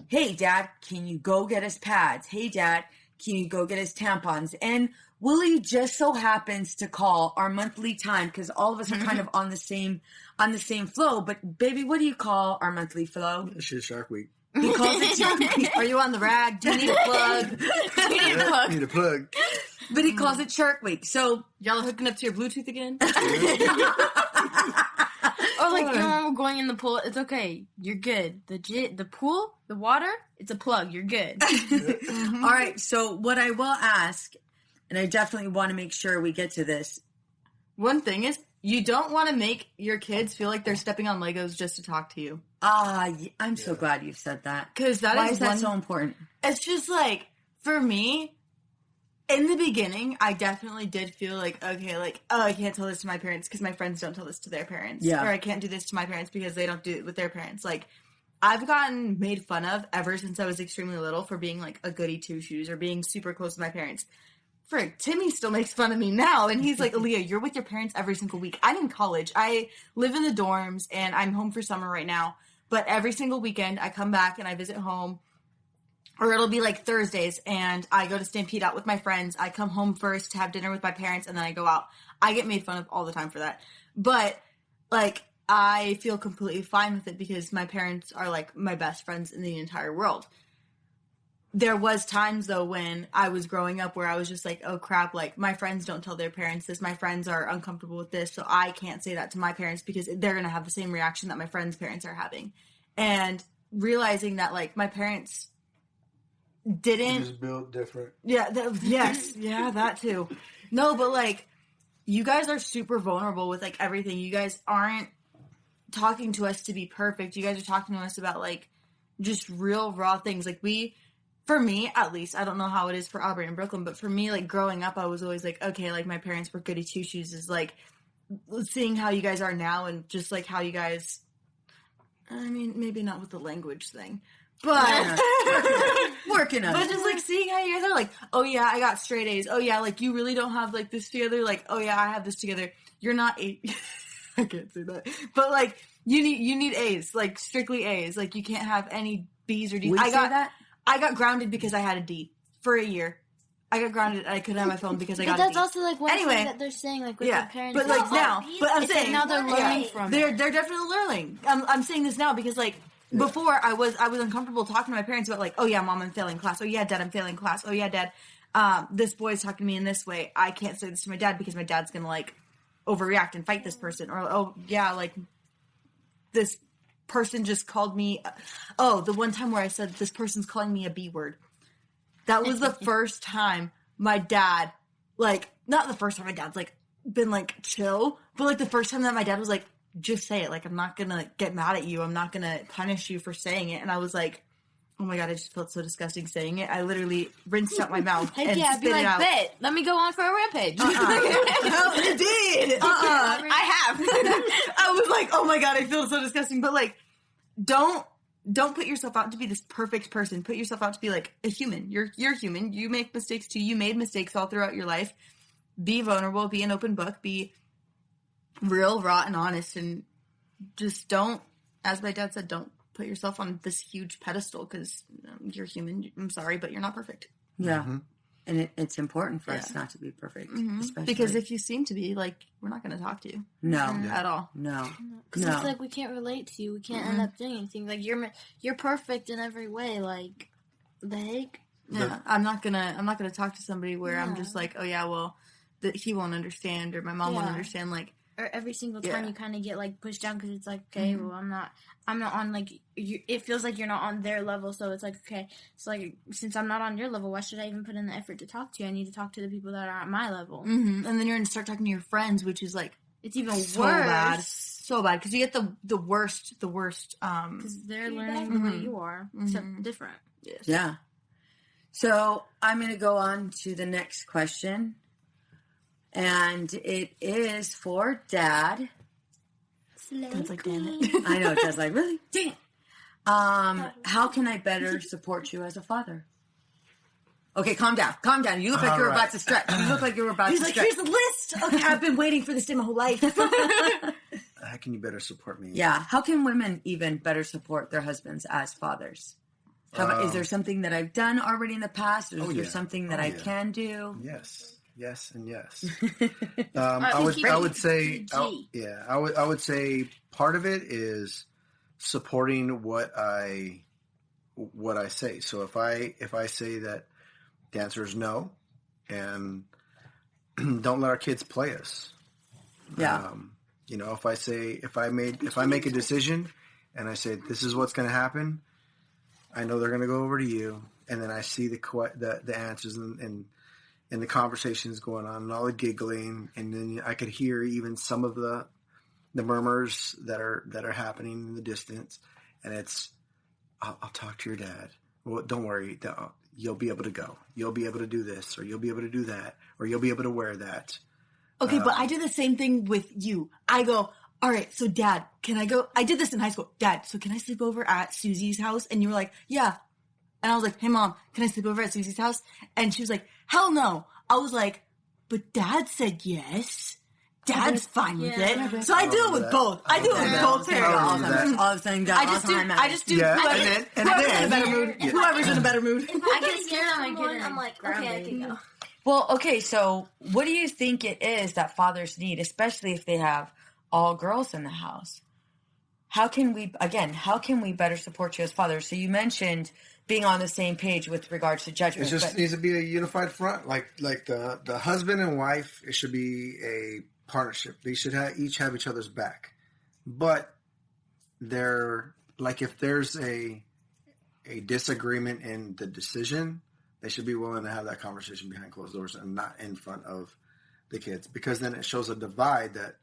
hey, Dad, can you go get us pads? Hey, Dad, can you go get us tampons? And Willie just so happens to call our monthly time, because all of us are kind of on the same flow. But baby, what do you call our monthly flow? It's just Shark Week. He calls it Shark Week. Are you on the rag? Do you need a plug? Need a plug. But he calls it Shark Week. So y'all are hooking up to your Bluetooth again? Or like your mom going in the pool, it's okay. You're good. The pool, the water, it's a plug. You're good. All right. So what I will ask, and I definitely want to make sure we get to this. One thing is, you don't want to make your kids feel like they're stepping on Legos just to talk to you. I'm so glad you said that. Because Why is that so important? It's just like, for me, in the beginning, I definitely did feel like, okay, like, oh, I can't tell this to my parents because my friends don't tell this to their parents. Yeah. Or I can't do this to my parents because they don't do it with their parents. Like, I've gotten made fun of ever since I was extremely little for being like a goody two-shoes or being super close to my parents. Frick, Timmy still makes fun of me now, and he's like, Aaliyah, you're with your parents every single week. I'm in college. I live in the dorms, and I'm home for summer right now. But every single weekend, I come back and I visit home. Or it'll be like Thursdays, and I go to Stampede out with my friends. I come home first to have dinner with my parents, and then I go out. I get made fun of all the time for that. But, like, I feel completely fine with it because my parents are, like, my best friends in the entire world. There was times, though, when I was growing up where I was just like, oh, crap, like, my friends don't tell their parents this. My friends are uncomfortable with this, so I can't say that to my parents because they're going to have the same reaction that my friends' parents are having. And realizing that, like, my parents didn't... Just built different. Yeah, yes, yeah, that too. No, but, like, you guys are super vulnerable with, like, everything. You guys aren't talking to us to be perfect. You guys are talking to us about, like, just real, raw things. Like, for me, at least, I don't know how it is for Aubrey and Brooklyn, but for me, like, growing up, I was always like, okay, like, my parents were goody two-shoes is, like, seeing how you guys are now and just, like, how you guys, I mean, maybe not with the language thing, but working on it. But just, like, seeing how you guys are, like, oh, yeah, I got straight A's. Oh, yeah, like, you really don't have, like, this together. Like, oh, yeah, I have this together. You're not I can't say that. But, like, you need A's, like, strictly A's. Like, you can't have any B's or D's. I got grounded because I had a D for a year. I got grounded and I couldn't have my phone because I got a D. But that's also like one thing that they're saying, like with their parents. But like now, but I'm saying like now they're learning from it. They're definitely learning. I'm saying this now because like before I was uncomfortable talking to my parents about like, oh yeah, mom, I'm failing class. Oh yeah, dad, I'm failing class. Oh yeah, dad, this boy's talking to me in this way. I can't say this to my dad because my dad's gonna like overreact and fight this person. Or oh yeah, like this person just called me, the one time where I said this person's calling me a B word. That was the first time my dad, like, not the first time my dad's like been like chill, but like the first time that my dad was like, just say it. Like, I'm not gonna get mad at you. I'm not gonna punish you for saying it. And I was like, oh my God, I just felt so disgusting saying it. I literally rinsed out my mouth and spit it out. Bet, let me go on for a rampage. Oh, indeed. I have. I was like, oh my God, I feel so disgusting. But like, don't put yourself out to be this perfect person. Put yourself out to be like a human. You're human. You make mistakes too. You made mistakes all throughout your life. Be vulnerable. Be an open book. Be real, raw, and honest. And just don't, as my dad said, don't put yourself on this huge pedestal because you're human. I'm sorry, but you're not perfect. Yeah. Mm-hmm. And it's important for us not to be perfect. Mm-hmm. Especially because if you seem to be, like, we're not going to talk to you. No. At all. No. Because it's like we can't relate to you. We can't end up doing anything. Like, you're perfect in every way. Like, the heck? Yeah. I'm not gonna talk to somebody where I'm just like, oh yeah, well, he won't understand or my mom won't understand. Like, or every single time you kind of get like pushed down because it's like, okay, well, I'm not on like it feels like you're not on their level, so it's like, okay, so like since I'm not on your level, why should I even put in the effort to talk to you? I need to talk to the people that are at my level. Mm-hmm. And then you're gonna start talking to your friends, which is like it's even so bad because you get the worst because they're learning the way you are, except different. Yes. Yeah. So I'm gonna go on to the next question. And it is for Dad. Dad's like, damn it. I know, Dad's like, really? Dang it. How can I better support you as a father? Okay, calm down. Calm down. You look like you're about to stretch. You look like you're about to stretch. He's like, here's the list. Okay, I've been waiting for this day my whole life. How can you better support me? Yeah. How can women even better support their husbands as fathers? Is there something that I've done already in the past? Or is there something that I can do? Yes, and yes. I would say part of it is supporting what I say. So if I say that the answer is no, and don't let our kids play us. You know, if I make a decision and I say, this is what's going to happen, I know they're going to go over to you. And then I see the answers and the conversations going on and all the giggling. And then I could hear even some of the murmurs that are happening in the distance. And it's, I'll talk to your dad. Well, don't worry. You'll be able to go. You'll be able to do this, or you'll be able to do that, or you'll be able to wear that. Okay, but I do the same thing with you. I go, all right, so Dad, can I go? I did this in high school. Dad, so can I sleep over at Susie's house? And you were like, yeah. And I was like, hey, Mom, can I sleep over at Susie's house? And she was like, hell no. I was like, but Dad said yes. Dad's fine with it. So I do it with both. I do it with both parents. All of a sudden, I just do whoever's in a better mood. Whoever's in a better mood. If I get scared of my kid, I'm like, okay, I can go. Well, okay, so what do you think it is that fathers need, especially if they have all girls in the house? How can we better support you as fathers? So you mentioned being on the same page with regards to judgment. It just needs to be a unified front. Like the husband and wife, it should be a partnership. They should each have each other's back. But if there's a disagreement in the decision, they should be willing to have that conversation behind closed doors and not in front of the kids, because then it shows a divide that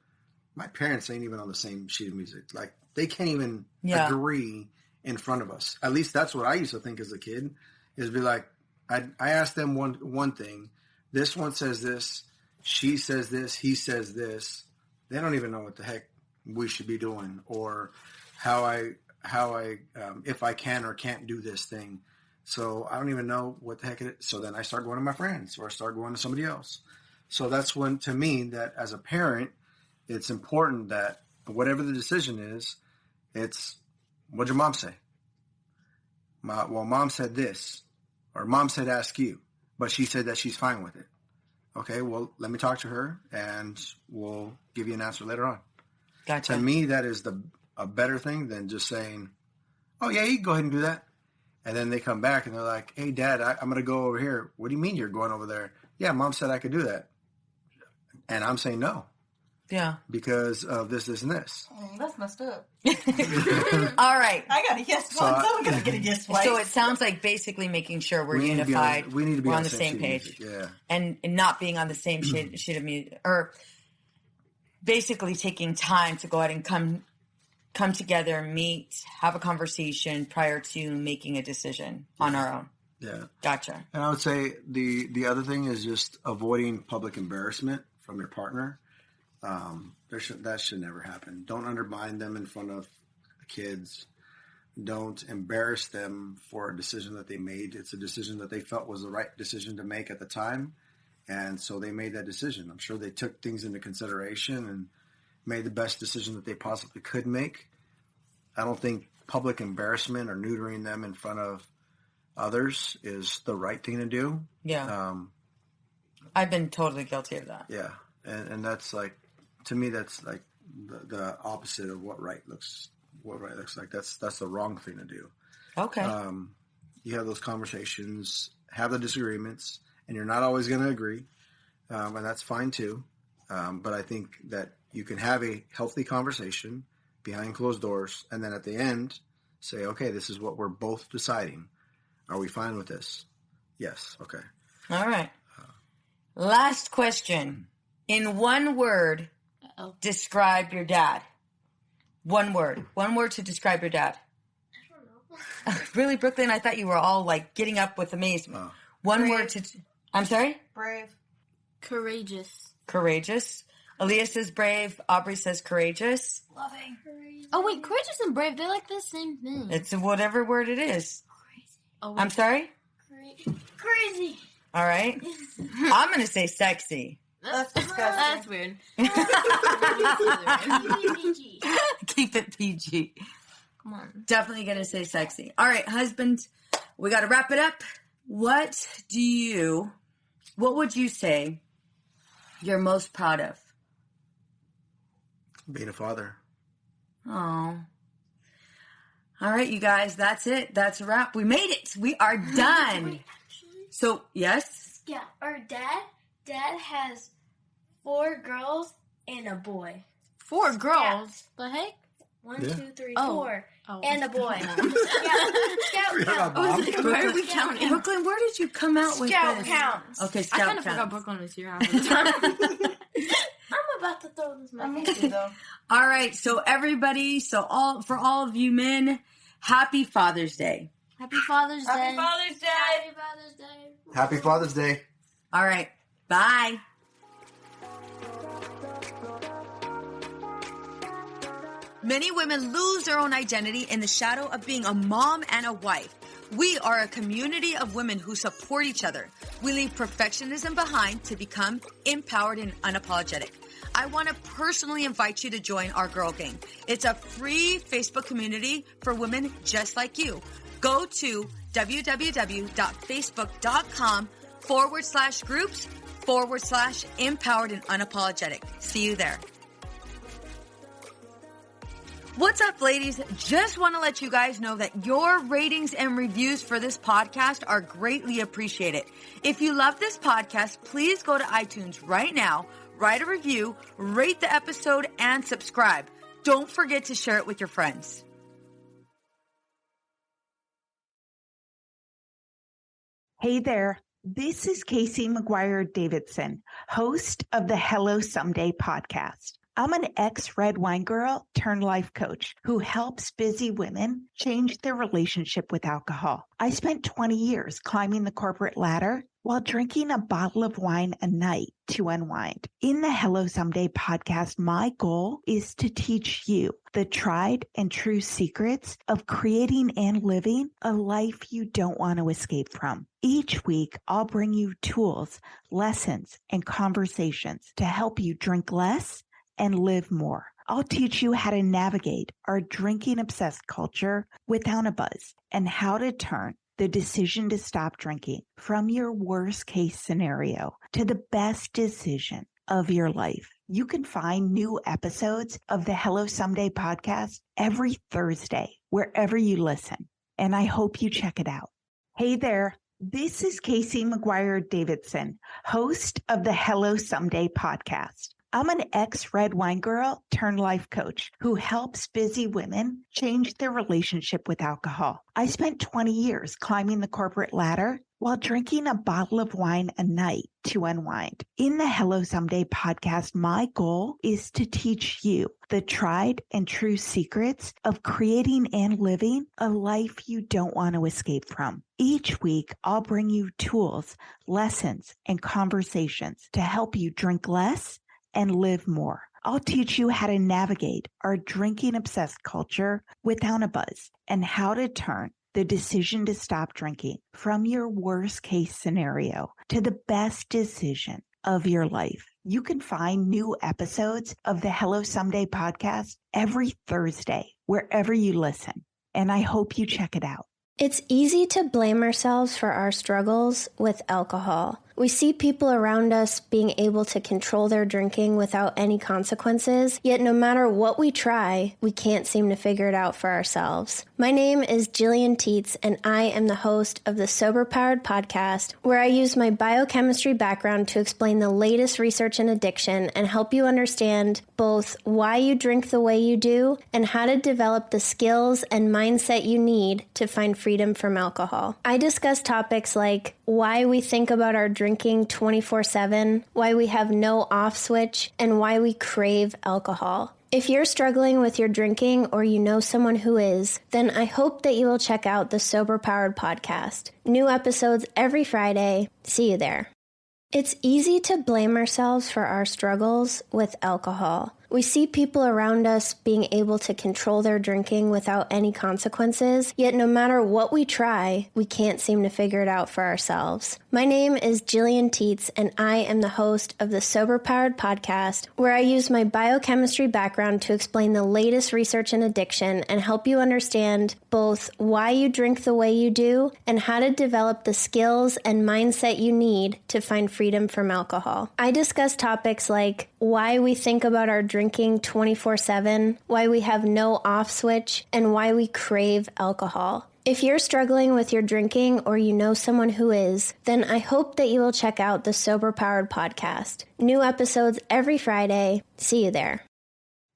my parents ain't even on the same sheet of music. Like, they can't even agree in front of us. At least that's what I used to think as a kid, is be like, I asked them one thing. This one says this. She says this. He says this. They don't even know what the heck we should be doing, or how I if I can or can't do this thing. So I don't even know what the heck it is. So then I start going to my friends, or I start going to somebody else. So that's when, to me, that as a parent, it's important that whatever the decision is, it's, what'd your mom say? Well, Mom said this, or Mom said ask you, but she said that she's fine with it. Okay, well, let me talk to her, and we'll give you an answer later on. Gotcha. To me, that is a better thing than just saying, oh, yeah, you can go ahead and do that. And then they come back and they're like, hey, Dad, I'm going to go over here. What do you mean you're going over there? Yeah, Mom said I could do that. And I'm saying no. Yeah. Because of this, and this. That's messed up. All right. I got a yes once. I'm going to get a yes twice. So it sounds like basically making sure we're unified. We need to be on the same page. Yeah. And not being on the same sheet of music. Or basically taking time to go ahead and come together, meet, have a conversation prior to making a decision on our own. Yeah. Gotcha. And I would say the other thing is just avoiding public embarrassment from your partner. That should never happen. Don't undermine them in front of the kids. Don't embarrass them for a decision that they made. It's a decision that they felt was the right decision to make at the time. And so they made that decision. I'm sure they took things into consideration and made the best decision that they possibly could make. I don't think public embarrassment or neutering them in front of others is the right thing to do. Yeah. I've been totally guilty of that. Yeah. And that's like, to me, that's like the opposite of what right looks like. That's the wrong thing to do. Okay. You have those conversations, have the disagreements, and you're not always going to agree. And that's fine too. But I think that you can have a healthy conversation behind closed doors, and then at the end say, okay, this is what we're both deciding. Are we fine with this? Yes. Okay. All right. Last question. In one word, describe your dad. One word. One word to describe your dad. I don't know. Really, Brooklyn? I thought you were all like getting up with amazement. One Brave. word to... I'm sorry? Brave. Courageous. Courageous. Aaliyah says brave. Aubrey says courageous. Loving. Oh, wait, courageous and brave, they're like the same thing. It's whatever word it is. Crazy. Oh, wait. I'm sorry? Crazy. All right. I'm going to say sexy. That's disgusting. That's weird. Keep it PG. Come on. Definitely going to say sexy. All right, husband, we got to wrap it up. What would you say you're most proud of? Being a father. Oh. All right, you guys, that's it. That's a wrap. We made it. We are done. Wait, actually? So, yes? Yeah, our dad has 4 girls and a boy. 4 girls. The heck? 1, Yeah. 2, 3, Oh. 4. Oh. And a boy. Scout count. I was like, why are we counting? Brooklyn, where did you come out with Scout this? counts. Okay, I Scout kind of forgot counts. Brooklyn was here half the time. I'm about to throw this I'm mic. used to though. All right, so everybody, for all of you men, happy Father's Day. Happy Father's Day. Happy Father's Day. Happy Father's Day. Happy Father's Day. All right, bye. Many women lose their own identity in the shadow of being a mom and a wife. We are a community of women who support each other. We leave perfectionism behind to become empowered and unapologetic. I want to personally invite you to join our Girl Gang. It's a free Facebook community for women just like you. Go to www.facebook.com/groups/empowered and unapologetic. See you there. What's up, ladies? Just want to let you guys know that your ratings and reviews for this podcast are greatly appreciated. If you love this podcast, please go to iTunes right now, write a review, rate the episode, and subscribe. Don't forget to share it with your friends. Hey there, this is Casey McGuire Davidson, host of the Hello Someday podcast. I'm an ex-red wine girl turned life coach who helps busy women change their relationship with alcohol. I spent 20 years climbing the corporate ladder while drinking a bottle of wine a night to unwind. In the Hello Someday podcast, my goal is to teach you the tried and true secrets of creating and living a life you don't want to escape from. Each week, I'll bring you tools, lessons, and conversations to help you drink less and live more. I'll teach you how to navigate our drinking-obsessed culture without a buzz and how to turn the decision to stop drinking from your worst-case scenario to the best decision of your life. You can find new episodes of the Hello Someday podcast every Thursday, wherever you listen, and I hope you check it out. Hey there, this is Casey McGuire Davidson, host of the Hello Someday podcast. I'm an ex-red wine girl turned life coach who helps busy women change their relationship with alcohol. I spent 20 years climbing the corporate ladder while drinking a bottle of wine a night to unwind. In the Hello Someday podcast, my goal is to teach you the tried and true secrets of creating and living a life you don't want to escape from. Each week, I'll bring you tools, lessons, and conversations to help you drink less and live more. I'll teach you how to navigate our drinking-obsessed culture without a buzz and how to turn the decision to stop drinking from your worst-case scenario to the best decision of your life. You can find new episodes of the Hello Someday podcast every Thursday, wherever you listen, and I hope you check it out. It's easy to blame ourselves for our struggles with alcohol. We see people around us being able to control their drinking without any consequences, yet no matter what we try, we can't seem to figure it out for ourselves. My name is Jillian Teets, and I am the host of the Sober Powered podcast, where I use my biochemistry background to explain the latest research in addiction and help you understand both why you drink the way you do and how to develop the skills and mindset you need to find freedom from alcohol. I discuss topics like why we think about our drinking 24/7, why we have no off switch, and why we crave alcohol. If you're struggling with your drinking or you know someone who is, then I hope that you will check out the Sober Powered podcast. New episodes every Friday. See you there. It's easy to blame ourselves for our struggles with alcohol. We see people around us being able to control their drinking without any consequences, yet no matter what we try, we can't seem to figure it out for ourselves. My name is Jillian Teets, and I am the host of the Sober Powered podcast, where I use my biochemistry background to explain the latest research in addiction and help you understand both why you drink the way you do and how to develop the skills and mindset you need to find freedom from alcohol. I discuss topics like why we think about our drinking 24/7, why we have no off switch, and why we crave alcohol. If you're struggling with your drinking or you know someone who is, then I hope that you will check out the Sober Powered podcast. New episodes every Friday. See you there.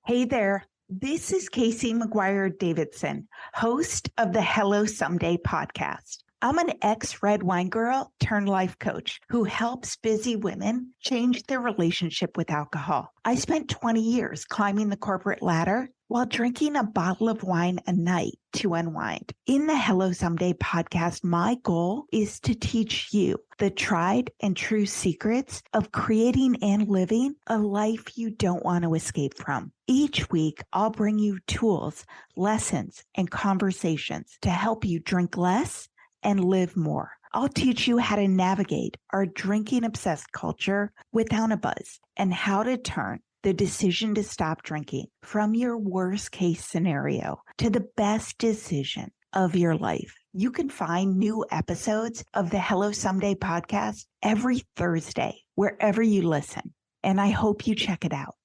Hey there, this is Casey McGuire Davidson, host of the Hello Someday podcast. I'm an ex-red wine girl turned life coach who helps busy women change their relationship with alcohol. I spent 20 years climbing the corporate ladder while drinking a bottle of wine a night to unwind. In the Hello Someday podcast, my goal is to teach you the tried and true secrets of creating and living a life you don't want to escape from. Each week, I'll bring you tools, lessons, and conversations to help you drink less and live more. I'll teach you how to navigate our drinking-obsessed culture without a buzz and how to turn the decision to stop drinking from your worst-case scenario to the best decision of your life. You can find new episodes of the Hello Someday podcast every Thursday, wherever you listen, and I hope you check it out.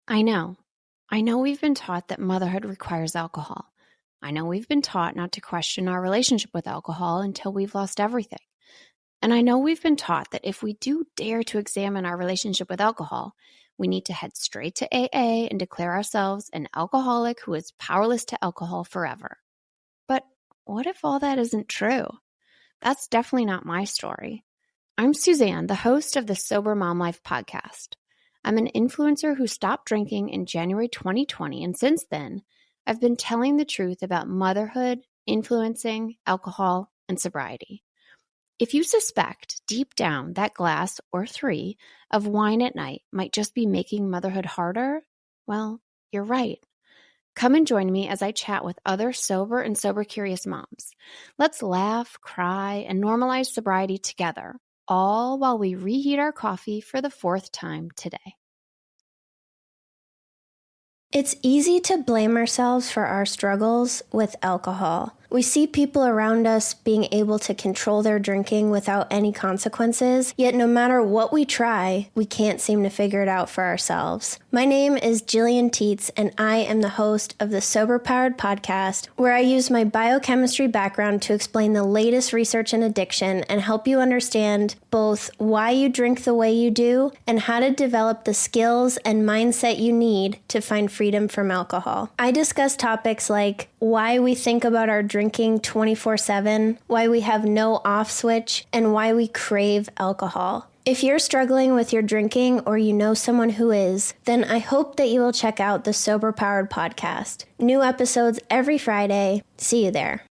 I know we've been taught that motherhood requires alcohol. I know we've been taught not to question our relationship with alcohol until we've lost everything. And I know we've been taught that if we do dare to examine our relationship with alcohol, we need to head straight to AA and declare ourselves an alcoholic who is powerless to alcohol forever. But what if all that isn't true? That's definitely not my story. I'm Suzanne, the host of the Sober Mom Life podcast. I'm an influencer who stopped drinking in January 2020, and since then, I've been telling the truth about motherhood, influencing, alcohol, and sobriety. If you suspect deep down that glass or 3 of wine at night might just be making motherhood harder, well, you're right. Come and join me as I chat with other sober and sober-curious moms. Let's laugh, cry, and normalize sobriety together, all while we reheat our coffee for the 4th time today. It's easy to blame ourselves for our struggles with alcohol. We see people around us being able to control their drinking without any consequences, yet no matter what we try, we can't seem to figure it out for ourselves. My name is Jillian Teets, and I am the host of the Sober Powered podcast, where I use my biochemistry background to explain the latest research in addiction and help you understand both why you drink the way you do and how to develop the skills and mindset you need to find freedom from alcohol. I discuss topics like why we think about our drinking 24/7, why we have no off switch, and why we crave alcohol. If you're struggling with your drinking or you know someone who is, then I hope that you will check out the Sober Powered podcast. New episodes every Friday. See you there.